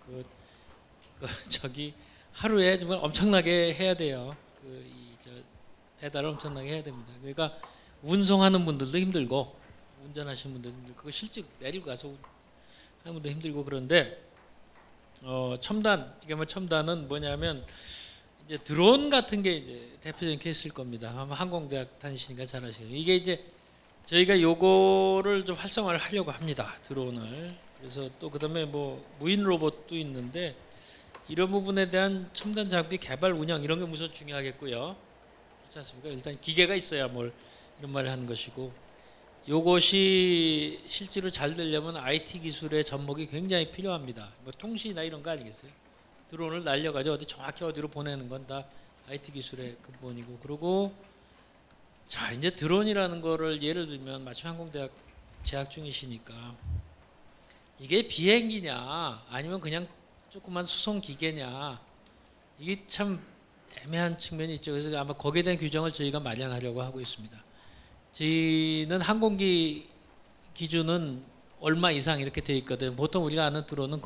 Speaker 2: 저기 하루에 정말 엄청나게 해야 돼요. 배달을 엄청나게 해야 됩니다. 그러니까 운송하는 분들도 힘들고 운전하시는 분들도 힘들고 그거 실제 내리고 가서 하는 분도 힘들고 그런데 첨단은 뭐냐면 이제 드론 같은 게 이제 대표적인 케이스일 겁니다. 아마 항공대학 다니시니까 잘 아시겠죠. 이게 이제 저희가 요거를 좀 활성화를 하려고 합니다. 드론을. 그래서 또 그다음에 뭐 무인 로봇도 있는데 이런 부분에 대한 첨단 장비 개발 운영 이런 게 무척 중요하겠고요. 그렇지 않습니까? 일단 기계가 있어야 뭘 이런 말을 하는 것이고 요것이 실제로 잘 되려면 IT 기술의 접목이 굉장히 필요합니다. 뭐 통신이나 이런 거 아니겠어요? 드론을 날려가지고 정확히 어디로 보내는 건 다 IT 기술의 근본이고 그리고 자 이제 드론이라는 거를 예를 들면 마침 항공대학 재학 중이시니까 이게 비행기냐 아니면 그냥 조그만 수송 기계냐 이게 참 애매한 측면이 있죠. 그래서 아마 거기에 대한 규정을 저희가 마련하려고 하고 있습니다. 저희는 항공기 기준은 얼마 이상 이렇게 돼 있거든요. 보통 우리가 아는 드론은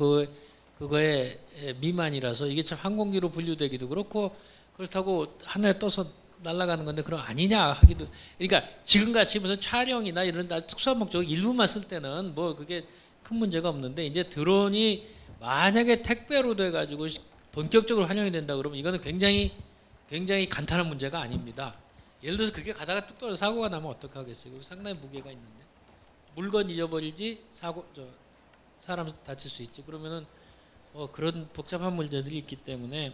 Speaker 2: 그거에 미만이라서 이게 참 항공기로 분류되기도 그렇고 그렇다고 하늘에 떠서 날아가는 건데 그럼 아니냐 하기도 그러니까 지금같이 무슨 촬영이나 이런 특수한 목적 일부만 쓸 때는 뭐 그게 큰 문제가 없는데 이제 드론이 만약에 택배로 돼 가지고 본격적으로 활용이 된다 그러면 이거는 굉장히 간단한 문제가 아닙니다. 예를 들어서 그게 가다가 뚝 떨어져 사고가 나면 어떡하겠어요. 상당히 무게가 있는데 물건 잊어버리지 사람 다칠 수 있지. 그러면은 그런 복잡한 문제들이 있기 때문에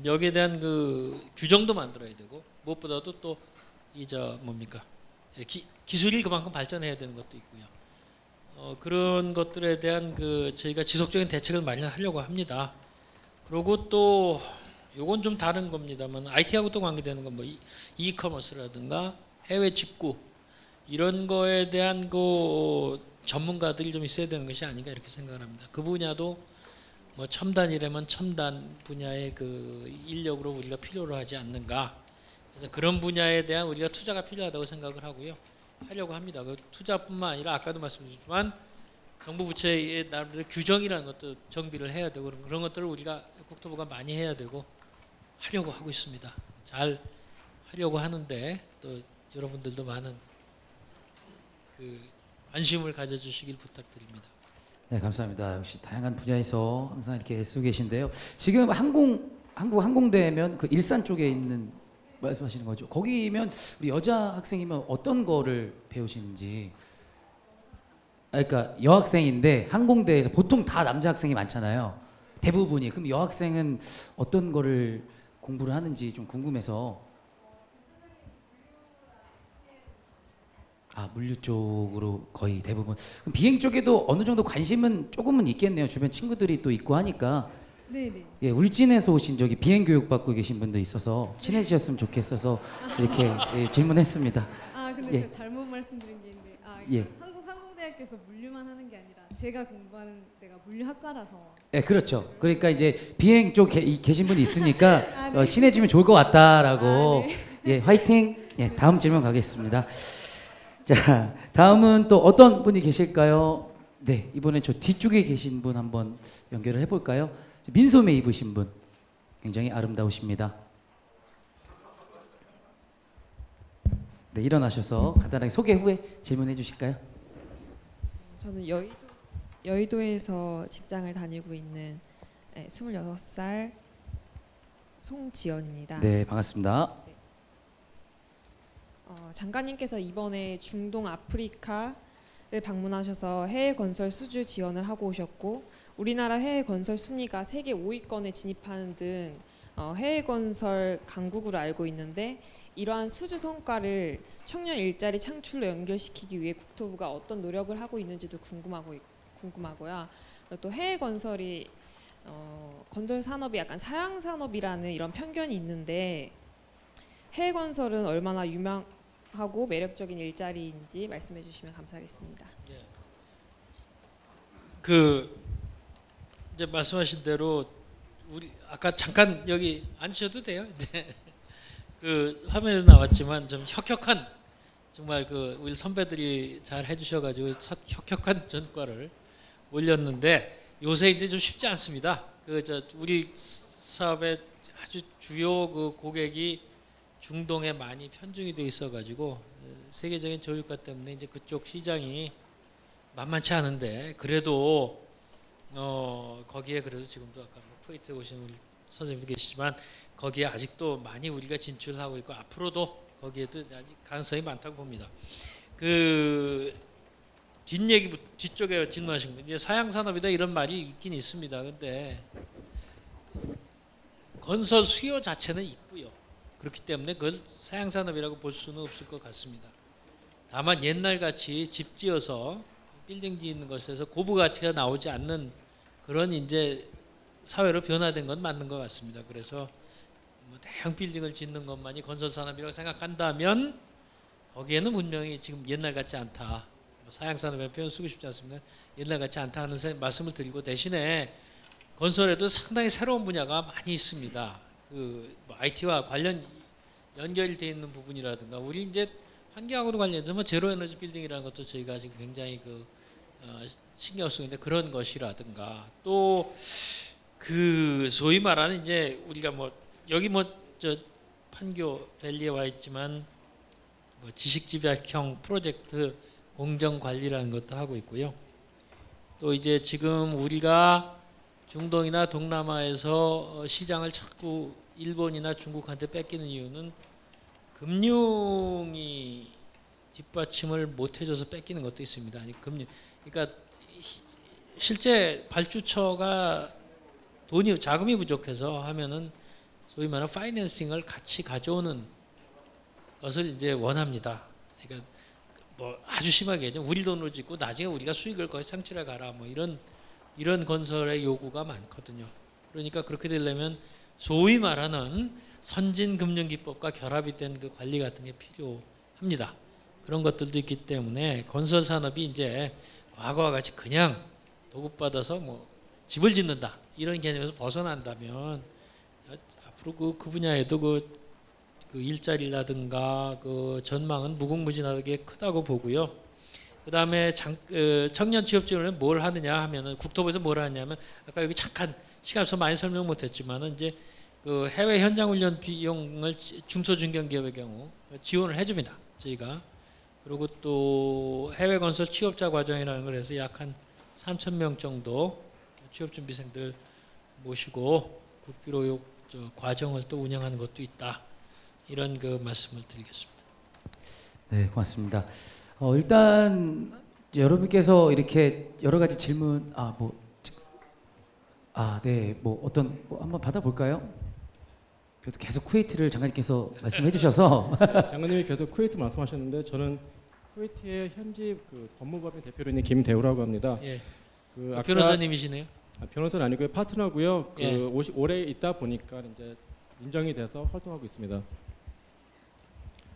Speaker 2: 여기에 대한 그 규정도 만들어야 되고 무엇보다도 또 기술이 그만큼 발전해야 되는 것도 있고요. 그런 것들에 대한 저희가 지속적인 대책을 마련하려고 합니다. 그리고 또 요건 좀 다른 겁니다만 IT하고 또 관계되는 건 뭐 이커머스라든가 해외 직구 이런 거에 대한 전문가들이 좀 있어야 되는 것이 아닌가 이렇게 생각을 합니다. 그 분야도 뭐 첨단이라면 첨단 분야의 인력으로 우리가 필요로 하지 않는가. 그래서 그런 분야에 대한 우리가 투자가 필요하다고 생각을 하고요. 하려고 합니다. 그 투자뿐만 아니라 아까도 말씀드렸지만 정부 부처의 나름대로 규정이라는 것도 정비를 해야 되고 그런 것들을 우리가 국토부가 많이 해야 되고 하려고 하고 있습니다. 잘 하려고 하는데 또 여러분들도 많은 관심을 가져주시길 부탁드립니다.
Speaker 13: 네, 감사합니다. 역시 다양한 분야에서 항상 이렇게 애쓰고 계신데요. 지금 한국 항공대면 그 일산 쪽에 있는 말씀하시는 거죠. 거기면 우리 여자 학생이면 어떤 거를 배우시는지. 그러니까 여학생인데 항공대에서 보통 다 남자 학생이 많잖아요. 대부분이. 그럼 여학생은 어떤 거를 공부를 하는지 좀 궁금해서. 물류 쪽으로 거의 대부분. 그럼 비행 쪽에도 어느 정도 관심은 조금은 있겠네요. 주변 친구들이 또 있고 하니까.
Speaker 12: 네네.
Speaker 13: 예, 울진에서 오신 저기 비행 교육 받고 계신 분도 있어서 친해지셨으면 좋겠어서 이렇게 질문했습니다.
Speaker 12: 근데 제가 잘못 말씀드린 게 있는데, 한국 항공대학교에서 물류만 하는 게 아니라 제가 공부하는 데가 물류학과라서.
Speaker 13: 네, 그렇죠. 그러니까 이제 비행 쪽 계신 분이 있으니까 친해지면 좋을 것 같다라고. 예, 화이팅. 예, 다음 질문 가겠습니다. 자, 다음은 또 어떤 분이 계실까요? 네, 이번에 저 뒤쪽에 계신 분 한번 연결을 해볼까요? 민소매 입으신 분 굉장히 아름다우십니다. 네, 일어나셔서 간단하게 소개 후에 질문해 주실까요?
Speaker 14: 저는 여의도에서 직장을 다니고 있는 26살 송지연입니다.
Speaker 13: 네, 반갑습니다.
Speaker 14: 장관님께서 이번에 중동 아프리카를 방문하셔서 해외 건설 수주 지원을 하고 오셨고 우리나라 해외 건설 순위가 세계 5위권에 진입하는 등 해외 건설 강국으로 알고 있는데 이러한 수주 성과를 청년 일자리 창출로 연결시키기 위해 국토부가 어떤 노력을 하고 있는지도 궁금하고요. 또 해외 건설이 건설 산업이 약간 사양 산업이라는 이런 편견이 있는데 해외 건설은 얼마나 유명하고 매력적인 일자리인지 말씀해 주시면 감사하겠습니다.
Speaker 2: 이제 말씀하신 대로 우리 아까 잠깐 여기 앉으셔도 돼요. 이제 그 화면에 나왔지만 좀 혁혁한 정말 그 우리 선배들이 잘 해주셔가지고 혁혁한 전과를 올렸는데 요새 이제 좀 쉽지 않습니다. 그 저 우리 사업의 아주 주요 그 고객이 중동에 많이 편중이 돼 있어가지고 세계적인 저유가 때문에 이제 그쪽 시장이 만만치 않은데 그래도 거기에 그래도 지금도 아까 뭐 쿠웨이트에 오신 우리 선생님도 계시지만 거기에 아직도 많이 우리가 진출하고 있고 앞으로도 거기에도 아직 가능성이 많다고 봅니다. 그 뒷얘기 뒤쪽에 질문하신 분 이제 사양 산업이다 이런 말이 있긴 있습니다. 근데 건설 수요 자체는 있고요. 그렇기 때문에 그걸 사양 산업이라고 볼 수는 없을 것 같습니다. 다만 옛날 같이 집 지어서 빌딩 짓는 것에서 고부 가치가 나오지 않는 그런 이제 사회로 변화된 건 맞는 것 같습니다. 그래서 뭐 대형 빌딩을 짓는 것만이 건설 산업이라고 생각한다면 거기에는 분명히 지금 옛날 같지 않다. 사양 산업의 표현 쓰고 싶지 않습니다. 옛날 같지 않다 하는 말씀을 드리고 대신에 건설에도 상당히 새로운 분야가 많이 있습니다. 그 뭐 IT와 관련 연결되어 있는 부분이라든가 우리 이제 환경하고도 관련해서 뭐 제로 에너지 빌딩이라는 것도 저희가 지금 굉장히 그 신경 쓰고 있는데 그런 것이라든가 또 그 소위 말하는 이제 우리가 뭐 여기 뭐 저 판교 밸리에 와 있지만 뭐 지식 집약형 프로젝트 공정 관리라는 것도 하고 있고요. 또 이제 지금 우리가 중동이나 동남아에서 시장을 자꾸 일본이나 중국한테 뺏기는 이유는 금융이 뒷받침을 못 해줘서 뺏기는 것도 있습니다. 아니 금융 그러니까 실제 발주처가 자금이 부족해서 하면은 소위 말하는 파이낸싱을 같이 가져오는 것을 이제 원합니다. 그러니까 뭐 아주 심하게 얘기하면 우리 돈으로 짓고 나중에 우리가 수익을 거기서 창출해 가라 뭐 이런 건설의 요구가 많거든요. 그러니까 그렇게 되려면 소위 말하는 선진 금융 기법과 결합이 된 그 관리 같은 게 필요합니다. 그런 것들도 있기 때문에 건설 산업이 이제 과거와 같이 그냥 도급받아서 뭐 집을 짓는다 이런 개념에서 벗어난다면 앞으로 그 분야에도 그 일자리라든가 그 전망은 무궁무진하게 크다고 보고요. 그 다음에 청년 취업 지원을 뭘 하느냐 하면은 국토부에서 뭘 하냐면 아까 여기 잠깐 시간 없어서 많이 설명 못했지만은 이제 그 해외 현장 훈련 비용을 중소중견기업의 경우 지원을 해줍니다. 저희가 그리고 또 해외 건설 취업자 과정이라는 걸 해서 약 한 3,000명 정도 취업 준비생들 모시고 국비로 과정을 또 운영하는 것도 있다. 이런 그 말씀을 드리겠습니다.
Speaker 13: 네, 고맙습니다. 일단 여러분께서 이렇게 여러 가지 질문 네, 뭐 어떤 한번 받아볼까요? 그래도 계속 쿠웨이트를 장관님께서 말씀해 주셔서
Speaker 15: 장관님이 계속 쿠웨이트 말씀하셨는데 저는 쿠웨이트의 현지 그 법무법인 대표로 있는 김대우라고 합니다.
Speaker 2: 예.
Speaker 15: 그
Speaker 2: 변호사님이시네요?
Speaker 15: 변호사는 아니고요, 파트너고요. 그
Speaker 2: 예.
Speaker 15: 올해 있다 보니까 이제 인정이 돼서 활동하고 있습니다.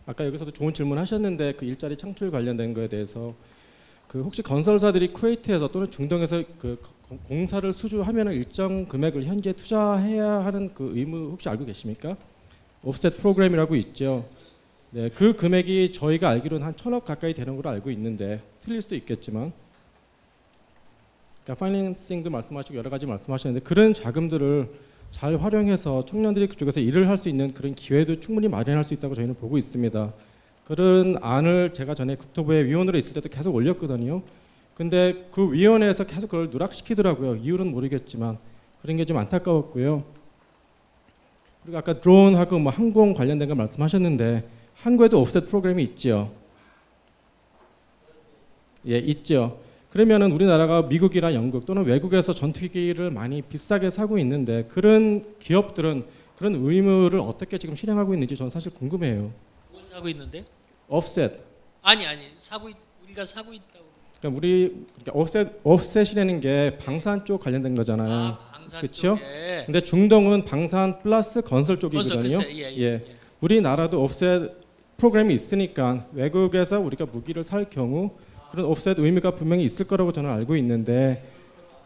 Speaker 15: 아까 여기서도 좋은 질문하셨는데 그 일자리 창출 관련된 거에 대해서 그 혹시 건설사들이 쿠웨이트에서 또는 중동에서 그 공사를 수주하면 일정 금액을 현지에 투자해야 하는 그 의무 혹시 알고 계십니까? 오프셋 프로그램이라고 있죠. 네, 그 금액이 저희가 알기로는 한 1,000억 가까이 되는 걸로 알고 있는데 틀릴 수도 있겠지만, 그러니까 파이낸싱도 말씀하시고 여러 가지 말씀하셨는데 그런 자금들을 잘 활용해서 청년들이 그쪽에서 일을 할 수 있는 그런 기회도 충분히 마련할 수 있다고 저희는 보고 있습니다. 그런 안을 제가 전에 국토부의 위원으로 있을 때도 계속 올렸거든요. 근데 그 위원회에서 계속 그걸 누락시키더라고요. 이유는 모르겠지만 그런 게 좀 안타까웠고요. 그리고 아까 드론하고 뭐 항공 관련된 거 말씀하셨는데 한국에도 오프셋 프로그램이 있죠. 예, 있죠. 그러면은 우리나라가 미국이나 영국 또는 외국에서 전투기를 많이 비싸게 사고 있는데 그런 기업들은 그런 의무를 어떻게 지금 실행하고 있는지 저는 사실 궁금해요.
Speaker 2: 뭘 사고 있는데?
Speaker 15: 오프셋.
Speaker 2: 아니 우리가 사고 있다고.
Speaker 15: 그러니까 그러니까 오프셋이라는 게 방산 쪽 관련된 거잖아요.
Speaker 2: 방산
Speaker 15: 그렇죠?
Speaker 2: 쪽에.
Speaker 15: 근데 중동은 방산 플러스 건설 쪽이거든요.
Speaker 2: 예.
Speaker 15: 우리나라도 오프셋 프로그램이 있으니까 외국에서 우리가 무기를 살 경우 그런 오프셋 의미가 분명히 있을 거라고 저는 알고 있는데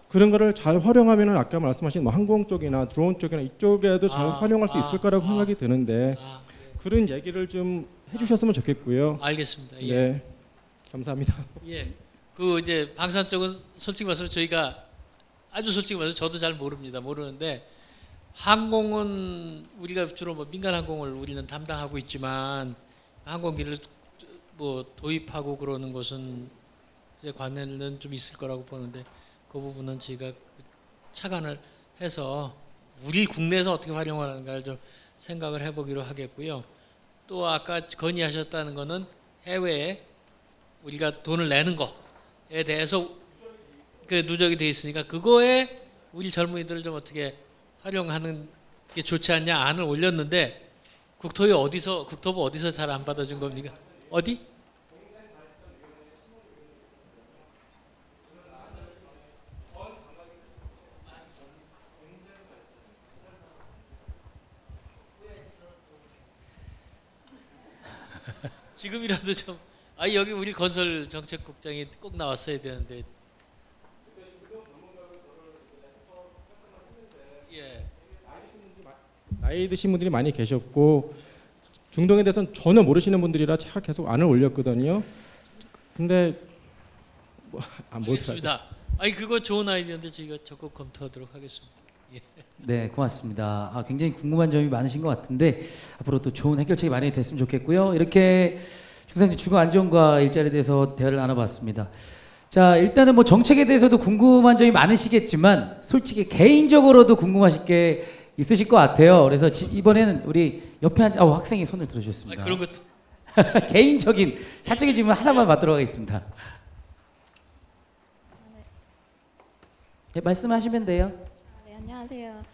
Speaker 15: 그런 거를 잘 활용하면은 아까 말씀하신 뭐 항공 쪽이나 드론 쪽이나 이쪽에도 잘 활용할 수 있을 거라고 생각이 드는데 그런 얘기를 좀 해주셨으면 좋겠고요.
Speaker 16: 알겠습니다. 예.
Speaker 15: 네, 감사합니다.
Speaker 16: 예, 그 이제 방산 쪽은 솔직히 말해서 저희가 아주 솔직히 말해서 저도 잘 모르는데 항공은 우리가 주로 뭐 민간 항공을 우리는 담당하고 있지만 항공기를 뭐 도입하고 그러는 것은 이제 관내는 좀 있을 거라고 보는데 그 부분은 저희가 차관을 해서 우리 국내에서 어떻게 활용하는가를 좀 생각을 해보기로 하겠고요. 또 아까 건의하셨다는 거는 해외에 우리가 돈을 내는 거에 대해서 그 누적이 돼 있으니까 그거에 우리 젊은이들을 좀 어떻게 활용하는 게 좋지 않냐 안을 올렸는데 국토부 어디서 잘 안 받아준 겁니까? 어디? 지금이라도 좀 여기 우리 건설정책국장이 꼭 나왔어야 되는데. 예.
Speaker 15: 나이 드신 분들이 많이 계셨고 중동에 대해서는 전혀 모르시는 분들이라 제가 계속 안을 올렸거든요. 근데
Speaker 16: 알겠습니다. 그거 좋은 아이디어인데 저희가 적극 검토하도록 하겠습니다. 예.
Speaker 13: 네, 고맙습니다. 굉장히 궁금한 점이 많으신 것 같은데 앞으로 또 좋은 해결책이 마련이 됐으면 좋겠고요. 이렇게 중산층 주거 안정과 일자리에 대해서 대화를 나눠봤습니다. 자, 일단은 뭐 정책에 대해서도 궁금한 점이 많으시겠지만 솔직히 개인적으로도 궁금하실 게 있으실 것 같아요. 그래서 이번에는 우리 옆에 앉은 학생이 손을 들어주셨습니다.
Speaker 16: 그런 것도
Speaker 13: 개인적인 사적인 질문 하나만 받도록 하겠습니다. 네, 말씀하시면 돼요.
Speaker 17: 네, 안녕하세요.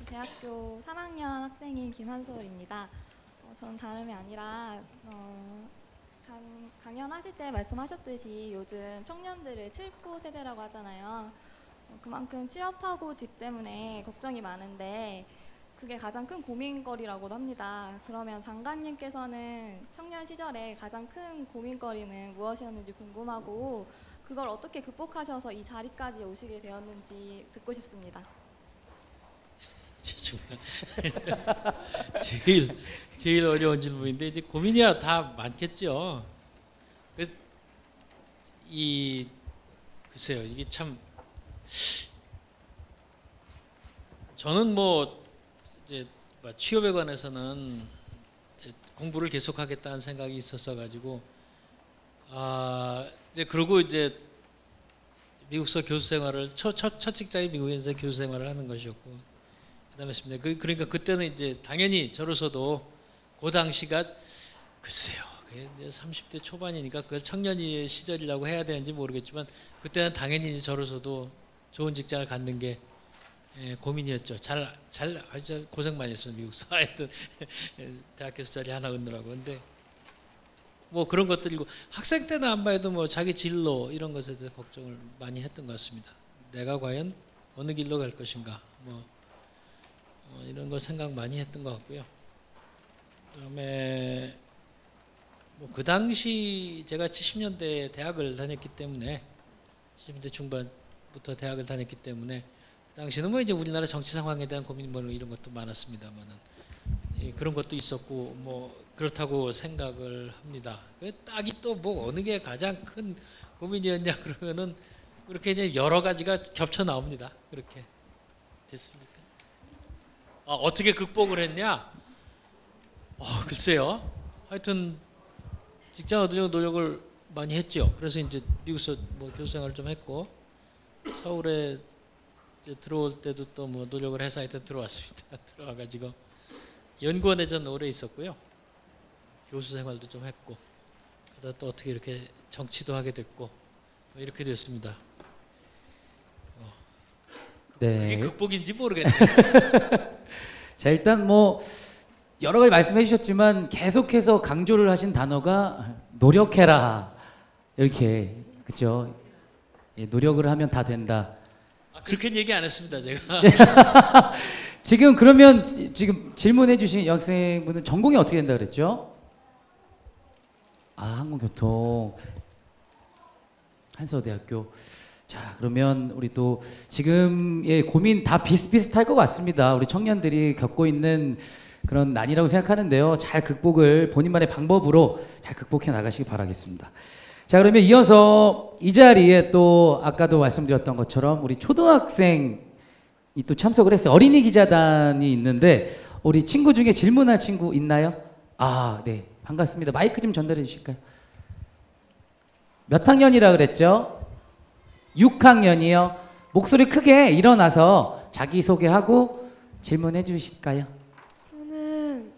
Speaker 17: 대학교 3학년 학생인 김한솔입니다. 저는 다름이 아니라 강연하실 때 말씀하셨듯이 요즘 청년들을 7포 세대라고 하잖아요. 그만큼 취업하고 집 때문에 걱정이 많은데 그게 가장 큰 고민거리라고도 합니다. 그러면 장관님께서는 청년 시절에 가장 큰 고민거리는 무엇이었는지 궁금하고 그걸 어떻게 극복하셔서 이 자리까지 오시게 되었는지 듣고 싶습니다.
Speaker 16: 정말 제일 어려운 질문인데 이제 고민이야 다 많겠죠. 그래서 글쎄요 이게 참 저는 뭐 이제 취업에 관해서는 이제 공부를 계속하겠다는 생각이 있었어 가지고 이제 그러고 이제 미국서 교수 생활을 첫 직장이 미국에서 교수 생활을 하는 것이었고 그다음에 했습니다. 그러니까 그때는 이제 당연히 저로서도 그 당시가 글쎄요. 이제 30대 초반이니까 그걸 청년의 시절이라고 해야 되는지 모르겠지만 그때는 당연히 저로서도 좋은 직장을 갖는 게 고민이었죠. 아주 고생 많이 했어요. 미국서 하여튼 대학 교수 자리 하나 얻느라고. 근데 뭐 그런 것들이고 학생 때는 안 봐도 뭐 자기 진로 이런 것에 대해서 걱정을 많이 했던 것 같습니다. 내가 과연 어느 길로 갈 것인가 뭐 이런 거 생각 많이 했던 것 같고요. 그다음에 뭐 그 당시 제가 70년대 대학을 다녔기 때문에 70년대 중반부터 대학을 다녔기 때문에 그 당시는 뭐 이제 우리나라 정치 상황에 대한 고민 뭐 이런 것도 많았습니다만은 그런 것도 있었고 뭐 그렇다고 생각을 합니다. 딱이 또 뭐 어느 게 가장 큰 고민이었냐 그러면은 그렇게 이제 여러 가지가 겹쳐 나옵니다. 그렇게 됐습니까? 어떻게 극복을 했냐? 글쎄요. 하여튼 직장 얻으려고 노력을 많이 했죠. 그래서 이제 미국에서 뭐 교수 생활을 좀 했고 서울에 이제 들어올 때도 또 뭐 노력을 해서 하여튼 들어왔습니다. 들어와가지고 연구원에 전 오래 있었고요. 교수 생활도 좀 했고 그러다 또 어떻게 이렇게 정치도 하게 됐고 뭐 이렇게 됐습니다.
Speaker 13: 네.
Speaker 16: 그게 극복인지 모르겠네요.
Speaker 13: 자, 일단 뭐 여러 가지 말씀해 주셨지만 계속해서 강조를 하신 단어가 노력해라 이렇게 그렇죠? 노력을 하면 다 된다.
Speaker 16: 그렇게 얘기 안 했습니다 제가.
Speaker 13: 지금 그러면 지금 질문해 주신 여학생분은 전공이 어떻게 된다 그랬죠? 항공교통 한서대학교. 자, 그러면 우리 또 지금의 고민 다 비슷비슷할 것 같습니다. 우리 청년들이 겪고 있는 그런 난이라고 생각하는데요. 잘 극복을 본인만의 방법으로 잘 극복해 나가시기 바라겠습니다. 자, 그러면 이어서 이 자리에 또 아까도 말씀드렸던 것처럼 우리 초등학생이 또 참석을 했어요. 어린이 기자단이 있는데 우리 친구 중에 질문할 친구 있나요? 아, 네. 반갑습니다. 마이크 좀 전달해 주실까요? 몇 학년이라 그랬죠? 6학년이요. 목소리 크게 일어나서 자기소개하고 질문해 주실까요?
Speaker 18: 저는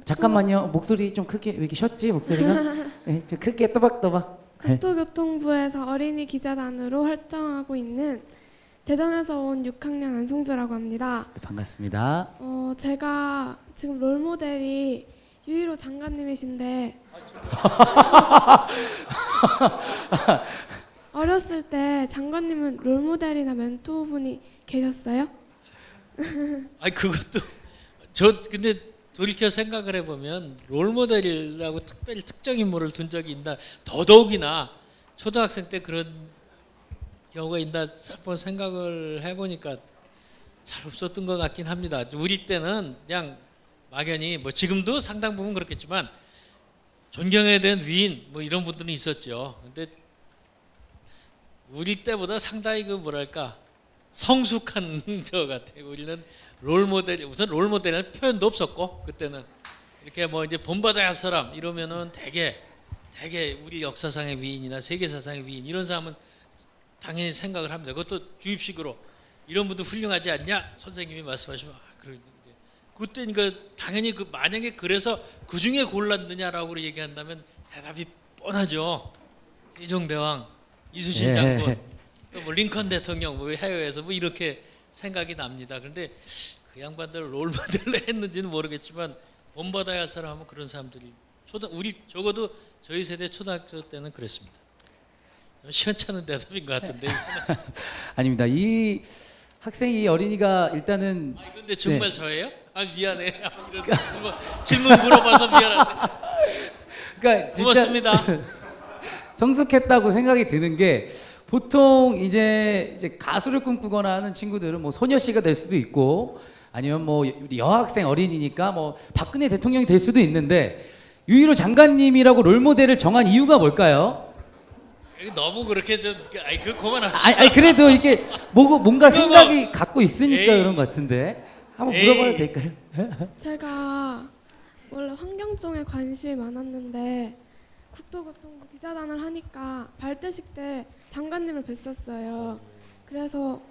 Speaker 13: 잠깐만요. 목소리 좀 크게. 왜 이렇게 쉬었지 목소리가? 네, 좀 크게 또박또박.
Speaker 18: 국토교통부에서 어린이 기자단으로 활동하고 있는 대전에서 온 6학년 안송주라고 합니다.
Speaker 13: 네, 반갑습니다.
Speaker 18: 제가 지금 롤모델이 유일호 장관님이신데 어렸을 때 장관님은 롤모델이나 멘토분이 계셨어요?
Speaker 16: 아니 그것도 저 근데 돌이켜 생각을 해보면 롤모델이라고 특별히 특정 인물을 둔 적이 있나, 더더욱이나 초등학생 때 그런 경우가 있나 한번 생각을 해보니까 잘 없었던 것 같긴 합니다. 우리 때는 그냥 막연히 뭐 지금도 상당 부분 그렇겠지만 존경해야 되는 위인 뭐 이런 분들은 있었죠. 근데 우리 때보다 상당히 그 뭐랄까 성숙한 저 같아요. 우리는 롤모델, 우선 롤모델이라는 표현도 없었고 그때는 이렇게 뭐 이제 본받아야 할 사람 이러면은 되게 우리 역사상의 위인이나 세계사상의 위인 이런 사람은 당연히 생각을 합니다. 그것도 주입식으로 이런 분도 훌륭하지 않냐 선생님이 말씀하시면 그러는데 그때니까 당연히 그 만약에 그래서 그 중에 골랐느냐라고 얘기한다면 대답이 뻔하죠. 세종대왕, 이순신 장군, 또 뭐 링컨 대통령 뭐 해외에서 뭐 이렇게 생각이 납니다. 그런데 그 양반들 롤모델로 했는지는 모르겠지만 본받아야 할 사람은 그런 사람들이 우리 적어도 저희 세대 초등학교 때는 그랬습니다. 시원찮은 대답인 것 같은데.
Speaker 13: 아닙니다. 이 학생이 어린이가 일단은.
Speaker 16: 아니 근데 정말 네. 저예요? 아 미안해. 이런 질문 물어봐서 미안한데.
Speaker 13: 그러니까
Speaker 16: 고맙습니다.
Speaker 13: 성숙했다고 생각이 드는 게 보통 이제 가수를 꿈꾸거나 하는 친구들은 뭐 소녀시가 될 수도 있고 아니면 뭐 여학생 어린이니까 뭐 박근혜 대통령이 될 수도 있는데 유일호 장관님이라고 롤모델을 정한 이유가 뭘까요?
Speaker 16: 너무 그렇게 좀 아니 그 그만합시다.
Speaker 13: 아니 그래도 이게 뭔가 생각이 갖고 있으니까 그런 것 같은데 한번 물어봐도 될까요?
Speaker 18: 제가 원래 환경 쪽에 관심이 많았는데 국토교통부 기자단을 하니까 발대식 때 장관님을 뵀었어요. 그래서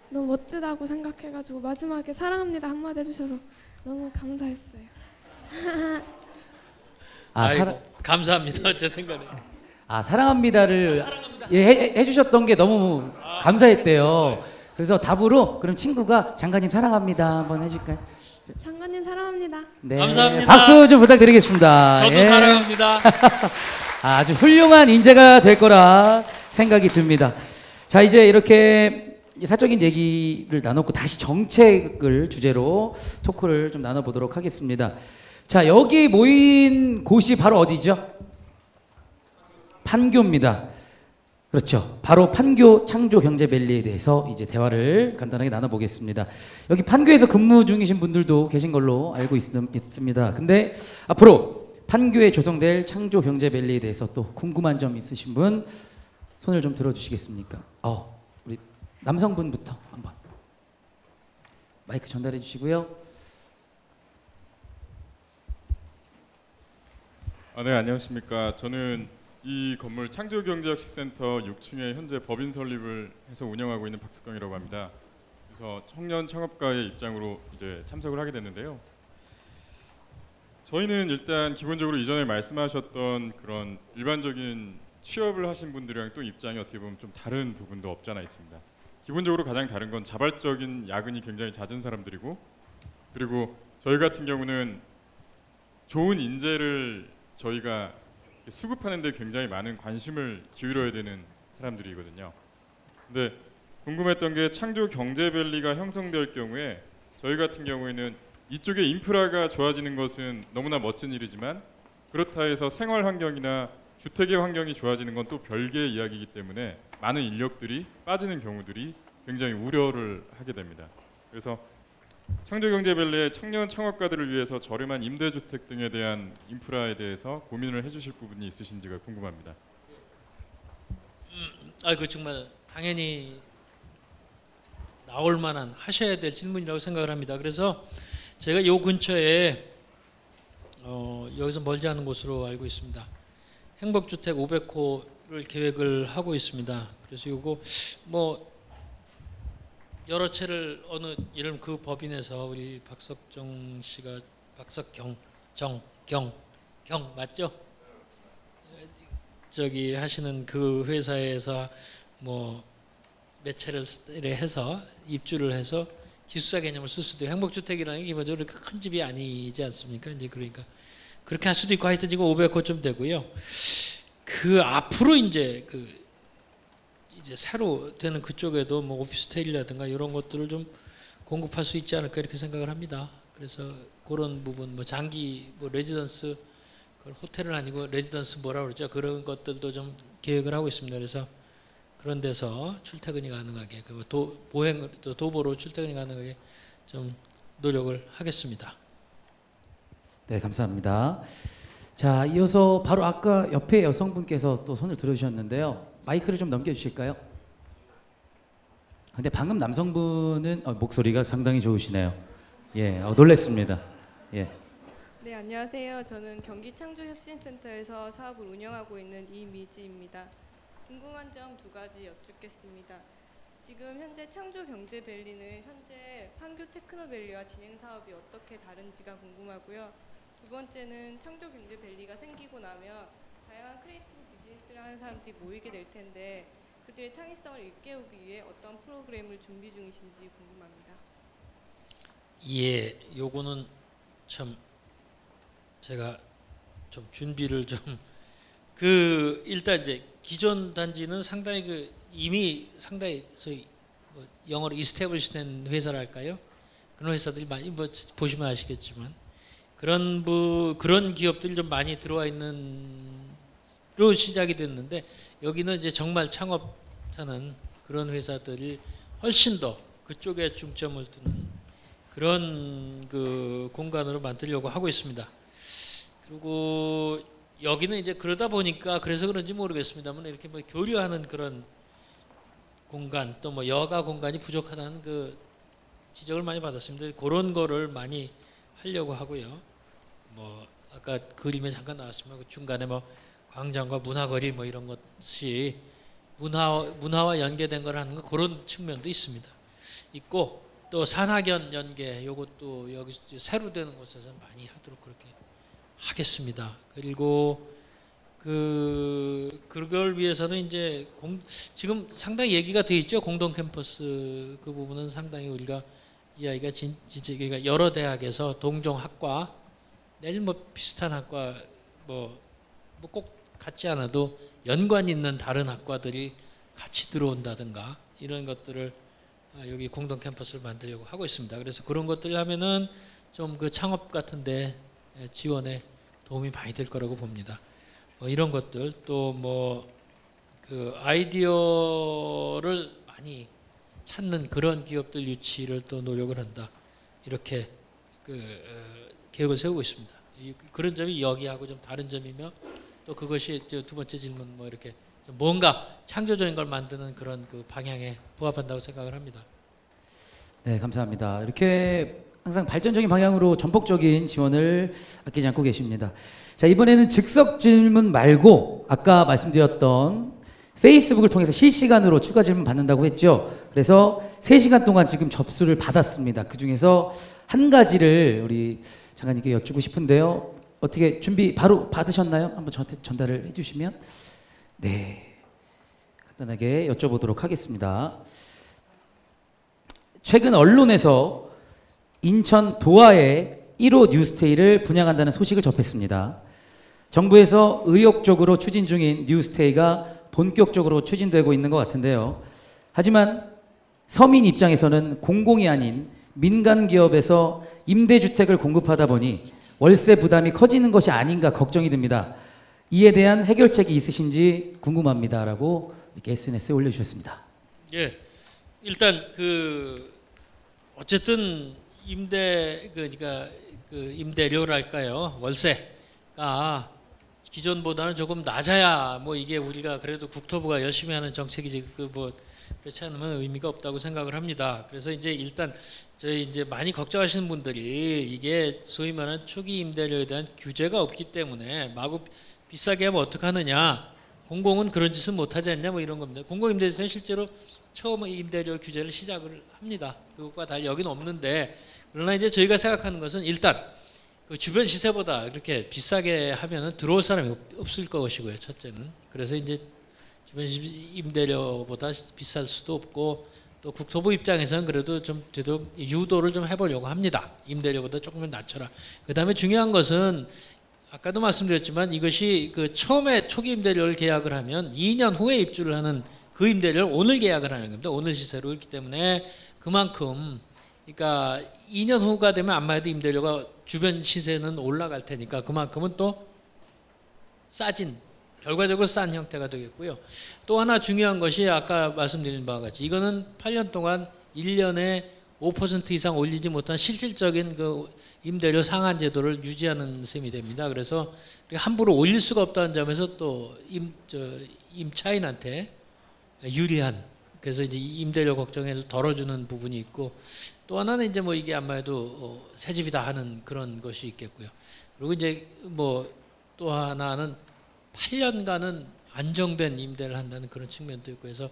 Speaker 18: 너무 멋지다고 생각해가지고 마지막에 사랑합니다 한마디 해주셔서 너무 감사했어요.
Speaker 16: 감사합니다. 어쨌든 간에.
Speaker 13: 사랑합니다를 해주셨던 게 너무 감사했대요. 그래서 답으로 그럼 친구가 장관님 사랑합니다 한번 해줄까요?
Speaker 18: 장관님 사랑합니다.
Speaker 13: 네,
Speaker 16: 감사합니다.
Speaker 13: 박수 좀 부탁드리겠습니다.
Speaker 16: 저도 사랑합니다.
Speaker 13: 아주 훌륭한 인재가 될 거라 생각이 듭니다. 자, 이제 이렇게 사적인 얘기를 나눴고 다시 정책을 주제로 토크를 좀 나눠보도록 하겠습니다. 자, 여기 모인 곳이 바로 어디죠? 판교입니다. 그렇죠. 바로 판교 창조경제밸리에 대해서 이제 대화를 간단하게 나눠보겠습니다. 여기 판교에서 근무 중이신 분들도 계신 걸로 알고 있습니다. 근데 앞으로 판교에 조성될 창조경제밸리에 대해서 또 궁금한 점 있으신 분 손을 좀 들어주시겠습니까? 우리 남성분부터 한번 마이크 전달해 주시고요.
Speaker 19: 네, 안녕하십니까. 저는 이 건물 창조경제혁신센터 6층에 현재 법인 설립을 해서 운영하고 있는 박석경이라고 합니다. 그래서 청년 창업가의 입장으로 이제 참석을 하게 됐는데요. 저희는 일단 기본적으로 이전에 말씀하셨던 그런 일반적인 취업을 하신 분들이랑 또 입장이 어떻게 보면 좀 다른 부분도 없잖아 있습니다. 기본적으로 가장 다른 건 자발적인 야근이 굉장히 잦은 사람들이고, 그리고 저희 같은 경우는 좋은 인재를 저희가 수급하는 데 굉장히 많은 관심을 기울여야 되는 사람들이거든요. 근데 궁금했던 게 창조경제밸리가 형성될 경우에 저희 같은 경우에는 이쪽에 인프라가 좋아지는 것은 너무나 멋진 일이지만 그렇다 해서 생활 환경이나 주택의 환경이 좋아지는 건 또 별개의 이야기이기 때문에 많은 인력들이 빠지는 경우들이 굉장히 우려를 하게 됩니다. 그래서 창조경제밸리의 청년 창업가들을 위해서 저렴한 임대주택 등에 대한 인프라에 대해서 고민을 해주실 부분이 있으신지가 궁금합니다.
Speaker 16: 그 정말 당연히 나올 만한 하셔야 될 질문이라고 생각을 합니다. 그래서 제가 요 근처에 여기서 멀지 않은 곳으로 알고 있습니다. 행복주택 500호를 계획을 하고 있습니다. 그래서 요거 뭐 여러 채를 어느 이름 그 법인에서 우리 박석정 씨가 박석경 경 맞죠? 저기 하시는 그 회사에서 뭐 몇 채를 해서 입주를 해서 기숙사 개념을 쓸 수도 있고, 행복주택이라는 게 기본적으로 그렇게 큰 집이 아니지 않습니까? 이제 그러니까 그렇게 할 수도 있고 하여튼 지금 500호 좀 되고요. 그 앞으로 이제 이제 새로 되는 그쪽에도 뭐 오피스텔이라든가 이런 것들을 좀 공급할 수 있지 않을까 이렇게 생각을 합니다. 그래서 그런 부분 뭐 장기 뭐 레지던스 그걸 호텔은 아니고 레지던스 뭐라 그러죠? 그런 것들도 좀 계획을 하고 있습니다. 그래서 그런 데서 출퇴근이 가능하게 도보로 출퇴근이 가능하게 좀 노력을 하겠습니다.
Speaker 13: 네, 감사합니다. 자, 이어서 바로 아까 옆에 여성분께서 또 손을 들어주셨는데요. 마이크를 좀 넘겨주실까요? 근데 방금 남성분은 목소리가 상당히 좋으시네요. 예, 놀랬습니다. 예.
Speaker 20: 네, 안녕하세요. 저는 경기창조혁신센터에서 사업을 운영하고 있는 이미지입니다. 궁금한 점 두 가지 여쭙겠습니다. 지금 현재 창조경제밸리는 현재 판교 테크노밸리와 진행 사업이 어떻게 다른지가 궁금하고요. 두 번째는 창조경제밸리가 생기고 나면 다양한 크리에이티브 비즈니스를 하는 사람들이 모이게 될 텐데 그들의 창의성을 일깨우기 위해 어떤 프로그램을 준비 중이신지 궁금합니다.
Speaker 16: 예, 요거는 참 제가 좀 준비를 좀 일단 이제 기존 단지는 상당히 이미 상당히 소위 뭐 영어로 이스태블리시된 회사랄까요? 그런 회사들이 많이 뭐 보시면 아시겠지만 그런 기업들이 좀 많이 들어와 있는로 시작이 됐는데 여기는 이제 정말 창업하는 그런 회사들이 훨씬 더 그쪽에 중점을 두는 그런 공간으로 만들려고 하고 있습니다. 그리고 여기는 이제 그러다 보니까 그래서 그런지 모르겠습니다만 이렇게 뭐 교류하는 그런 공간 또 뭐 여가 공간이 부족하다는 지적을 많이 받았습니다. 그런 거를 많이 하려고 하고요. 뭐 아까 그림에 잠깐 나왔지만 그 중간에 뭐 광장과 문화거리 뭐 이런 것이 문화와 연계된 걸 하는 거 그런 측면도 있고 또 산학연 연계 요것도 여기 새로 되는 곳에서 많이 하도록 그렇게 하겠습니다. 그리고 그걸 위해서는 이제 지금 상당히 얘기가 돼 있죠. 공동 캠퍼스 그 부분은 상당히 우리가 이야기가 진짜 여러 대학에서 동종 학과 내지 뭐 비슷한 학과 뭐 꼭 같지 않아도 연관 있는 다른 학과들이 같이 들어온다든가 이런 것들을 여기 공동 캠퍼스를 만들려고 하고 있습니다. 그래서 그런 것들을 하면은 좀 창업 같은데 지원에 도움이 많이 될 거라고 봅니다. 이런 것들 또 아이디어를 많이 찾는 그런 기업들 유치를 또 노력을 한다. 이렇게 계획을 세우고 있습니다. 그런 점이 여기하고 좀 다른 점이며 또 그것이 두 번째 질문 이렇게 좀 뭔가 창조적인 걸 만드는 그런 방향에 부합한다고 생각을 합니다.
Speaker 13: 네, 감사합니다. 이렇게 항상 발전적인 방향으로 전폭적인 지원을 아끼지 않고 계십니다. 자, 이번에는 즉석 질문 말고 아까 말씀드렸던 페이스북을 통해서 실시간으로 추가 질문 받는다고 했죠. 그래서 3시간 동안 지금 접수를 받았습니다. 그중에서 한 가지를 우리 장관님께 여쭙고 싶은데요. 어떻게 준비 바로 받으셨나요? 한번 저한테 전달을 해주시면. 네, 간단하게 여쭤보도록 하겠습니다. 최근 언론에서 인천 도하에 1호 뉴스테이를 분양한다는 소식을 접했습니다. 정부에서 의욕적으로 추진 중인 뉴스테이가 본격적으로 추진되고 있는 것 같은데요. 하지만 서민 입장에서는 공공이 아닌 민간 기업에서 임대주택을 공급하다 보니 월세 부담이 커지는 것이 아닌가 걱정이 듭니다. 이에 대한 해결책이 있으신지 궁금합니다. 라고 이렇게 SNS에 올려주셨습니다.
Speaker 16: 예, 일단 그 어쨌든 그러니까 그 임대료랄까요, 월세가 기존보다는 조금 낮아야 뭐 이게 우리가 그래도 국토부가 열심히 하는 정책이지 그 뭐 그렇지 않으면 의미가 없다고 생각을 합니다. 그래서 이제 일단 저희 이제 많이 걱정하시는 분들이 이게 소위 말하는 초기 임대료에 대한 규제가 없기 때문에 마구 비싸게 하면 어떡하느냐, 공공은 그런 짓은 못하지 않냐 뭐 이런 겁니다. 공공임대료는 실제로 처음 임대료 규제를 시작을 합니다. 그것과 달리 여기는 없는데, 그러나 이제 저희가 생각하는 것은 일단 그 주변 시세보다 그렇게 비싸게 하면은 들어올 사람이 없을 것이고요. 첫째는. 그래서 이제 주변 임대료보다 비쌀 수도 없고, 또 국토부 입장에서는 그래도 좀 되도록 유도를 좀 해보려고 합니다. 임대료보다 조금은 낮춰라. 그 다음에 중요한 것은 아까도 말씀드렸지만 이것이 그 처음에 초기 임대료를 계약을 하면 2년 후에 입주를 하는 그 임대료를 오늘 계약을 하는 겁니다. 오늘 시세로. 있기 때문에 그만큼, 그러니까 2년 후가 되면 아마 해도 임대료가 주변 시세는 올라갈 테니까 그만큼은 또 싸진, 결과적으로 싼 형태가 되겠고요. 또 하나 중요한 것이 아까 말씀드린 바와 같이 이거는 8년 동안 1년에 5% 이상 올리지 못한 실질적인 그 임대료 상한 제도를 유지하는 셈이 됩니다. 그래서 함부로 올릴 수가 없다는 점에서 또 임차인한테 유리한, 그래서 이제 임대료 걱정에서 덜어주는 부분이 있고, 또 하나는 이제 뭐 이게 아마도 새 집이다 하는 그런 것이 있겠고요. 그리고 이제 뭐 또 하나는 8년간은 안정된 임대를 한다는 그런 측면도 있고 해서,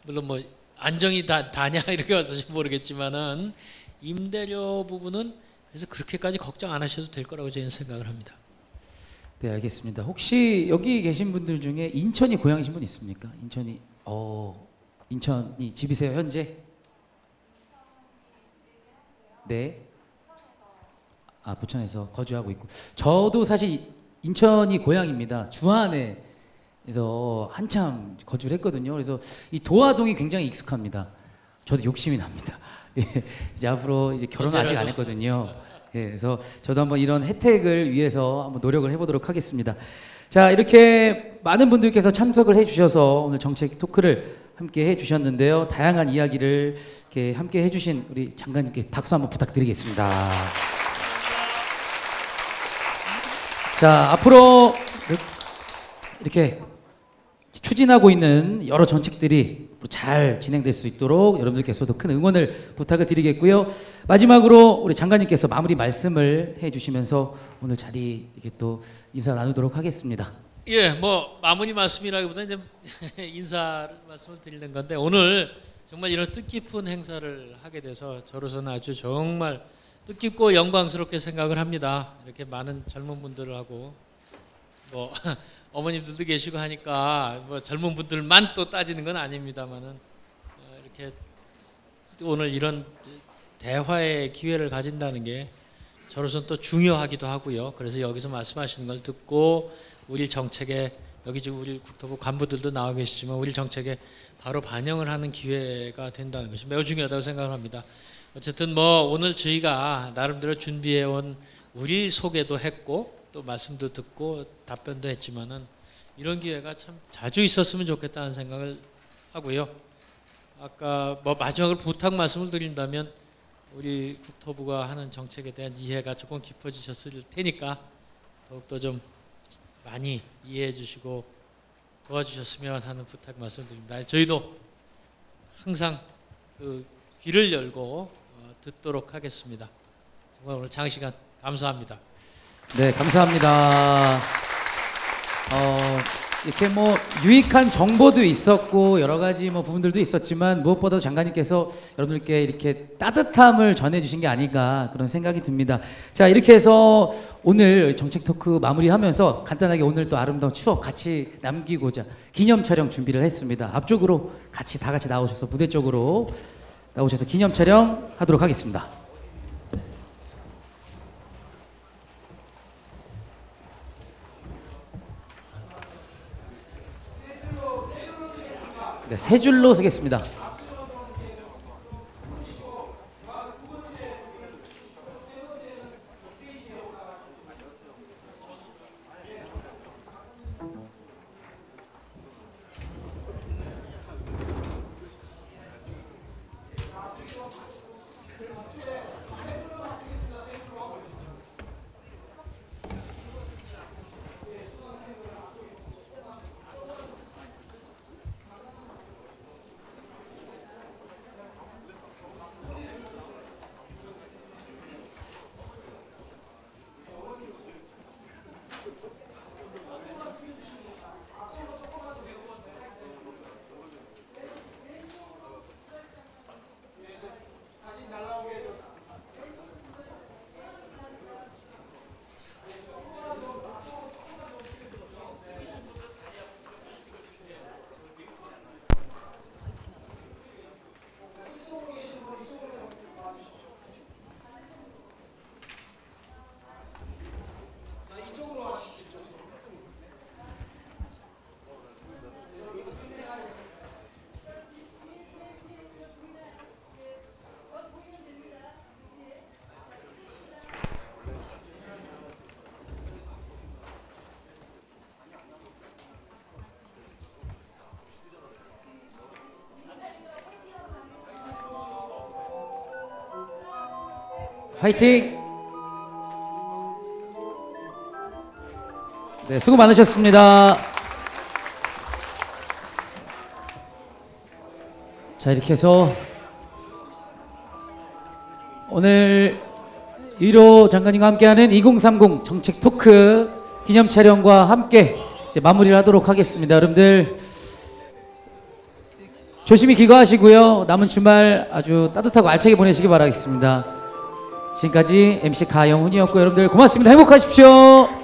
Speaker 16: 물론 뭐 안정이 다냐 이렇게 와서 모르겠지만은 임대료 부분은 그래서 그렇게까지 걱정 안 하셔도 될 거라고 저희는 생각을 합니다.
Speaker 13: 네, 알겠습니다. 혹시 여기 계신 분들 중에 인천이 고향이신 분 있습니까? 인천이 집이세요 현재? 네. 아, 부천에서 거주하고 있고, 저도 사실 인천이 고향입니다. 주안에서 한참 거주를 했거든요. 그래서 이 도화동이 굉장히 익숙합니다. 저도 욕심이 납니다. 예, 이제 앞으로 이제 결혼 아직 안 했거든요. 예, 그래서 저도 한번 이런 혜택을 위해서 한번 노력을 해보도록 하겠습니다. 자, 이렇게 많은 분들께서 참석을 해주셔서 오늘 정책 토크를 함께 해주셨는데요. 다양한 이야기를 이렇게 함께 해주신 우리 장관님께 박수 한번 부탁드리겠습니다. 자, 앞으로 이렇게 추진하고 있는 여러 정책들이 잘 진행될 수 있도록 여러분들께서도 큰 응원을 부탁을 드리겠고요. 마지막으로 우리 장관님께서 마무리 말씀을 해주시면서 오늘 자리 이렇게 또 인사 나누도록 하겠습니다.
Speaker 16: 예, 뭐 마무리 말씀이라기보다 이제 인사 말씀을 드리는 건데, 오늘 정말 이런 뜻깊은 행사를 하게 돼서 저로서는 아주 정말 뜻깊고 영광스럽게 생각을 합니다. 이렇게 많은 젊은 분들하고 뭐 어머님들도 계시고 하니까 뭐 젊은 분들만 또 따지는 건 아닙니다만은 이렇게 오늘 이런 대화의 기회를 가진다는 게 저로서는 또 중요하기도 하고요. 그래서 여기서 말씀하시는 걸 듣고 우리 정책에, 여기 지금 우리 국토부 간부들도 나와 계시지만 우리 정책에 바로 반영을 하는 기회가 된다는 것이 매우 중요하다고 생각을 합니다. 어쨌든 뭐 오늘 저희가 나름대로 준비해온 우리 소개도 했고 또 말씀도 듣고 답변도 했지만은 이런 기회가 참 자주 있었으면 좋겠다는 생각을 하고요. 아까 뭐 마지막으로 부탁 말씀을 드린다면 우리 국토부가 하는 정책에 대한 이해가 조금 깊어지셨을 테니까 더욱더 좀 많이 이해해 주시고 도와주셨으면 하는 부탁 말씀드립니다. 저희도 항상 그 귀를 열고 듣도록 하겠습니다. 정말 오늘 장시간 감사합니다.
Speaker 13: 네, 감사합니다. 이렇게 뭐 유익한 정보도 있었고 여러 가지 뭐 부분들도 있었지만 무엇보다도 장관님께서 여러분들께 이렇게 따뜻함을 전해주신 게 아닌가 그런 생각이 듭니다. 자, 이렇게 해서 오늘 정책 토크 마무리하면서 간단하게 오늘 또 아름다운 추억 같이 남기고자 기념 촬영 준비를 했습니다. 앞쪽으로 같이 다 같이 나오셔서 무대 쪽으로 나오셔서 기념 촬영 하도록 하겠습니다. 네, 세 줄로 서겠습니다. 화이팅! 네, 수고 많으셨습니다. 자, 이렇게 해서 오늘 유일호 장관님과 함께하는 2030 정책 토크 기념 촬영과 함께 이제 마무리를 하도록 하겠습니다. 여러분들 조심히 귀가하시고요. 남은 주말 아주 따뜻하고 알차게 보내시기 바라겠습니다. 지금까지 MC 가영훈이었고 여러분들 고맙습니다. 행복하십시오.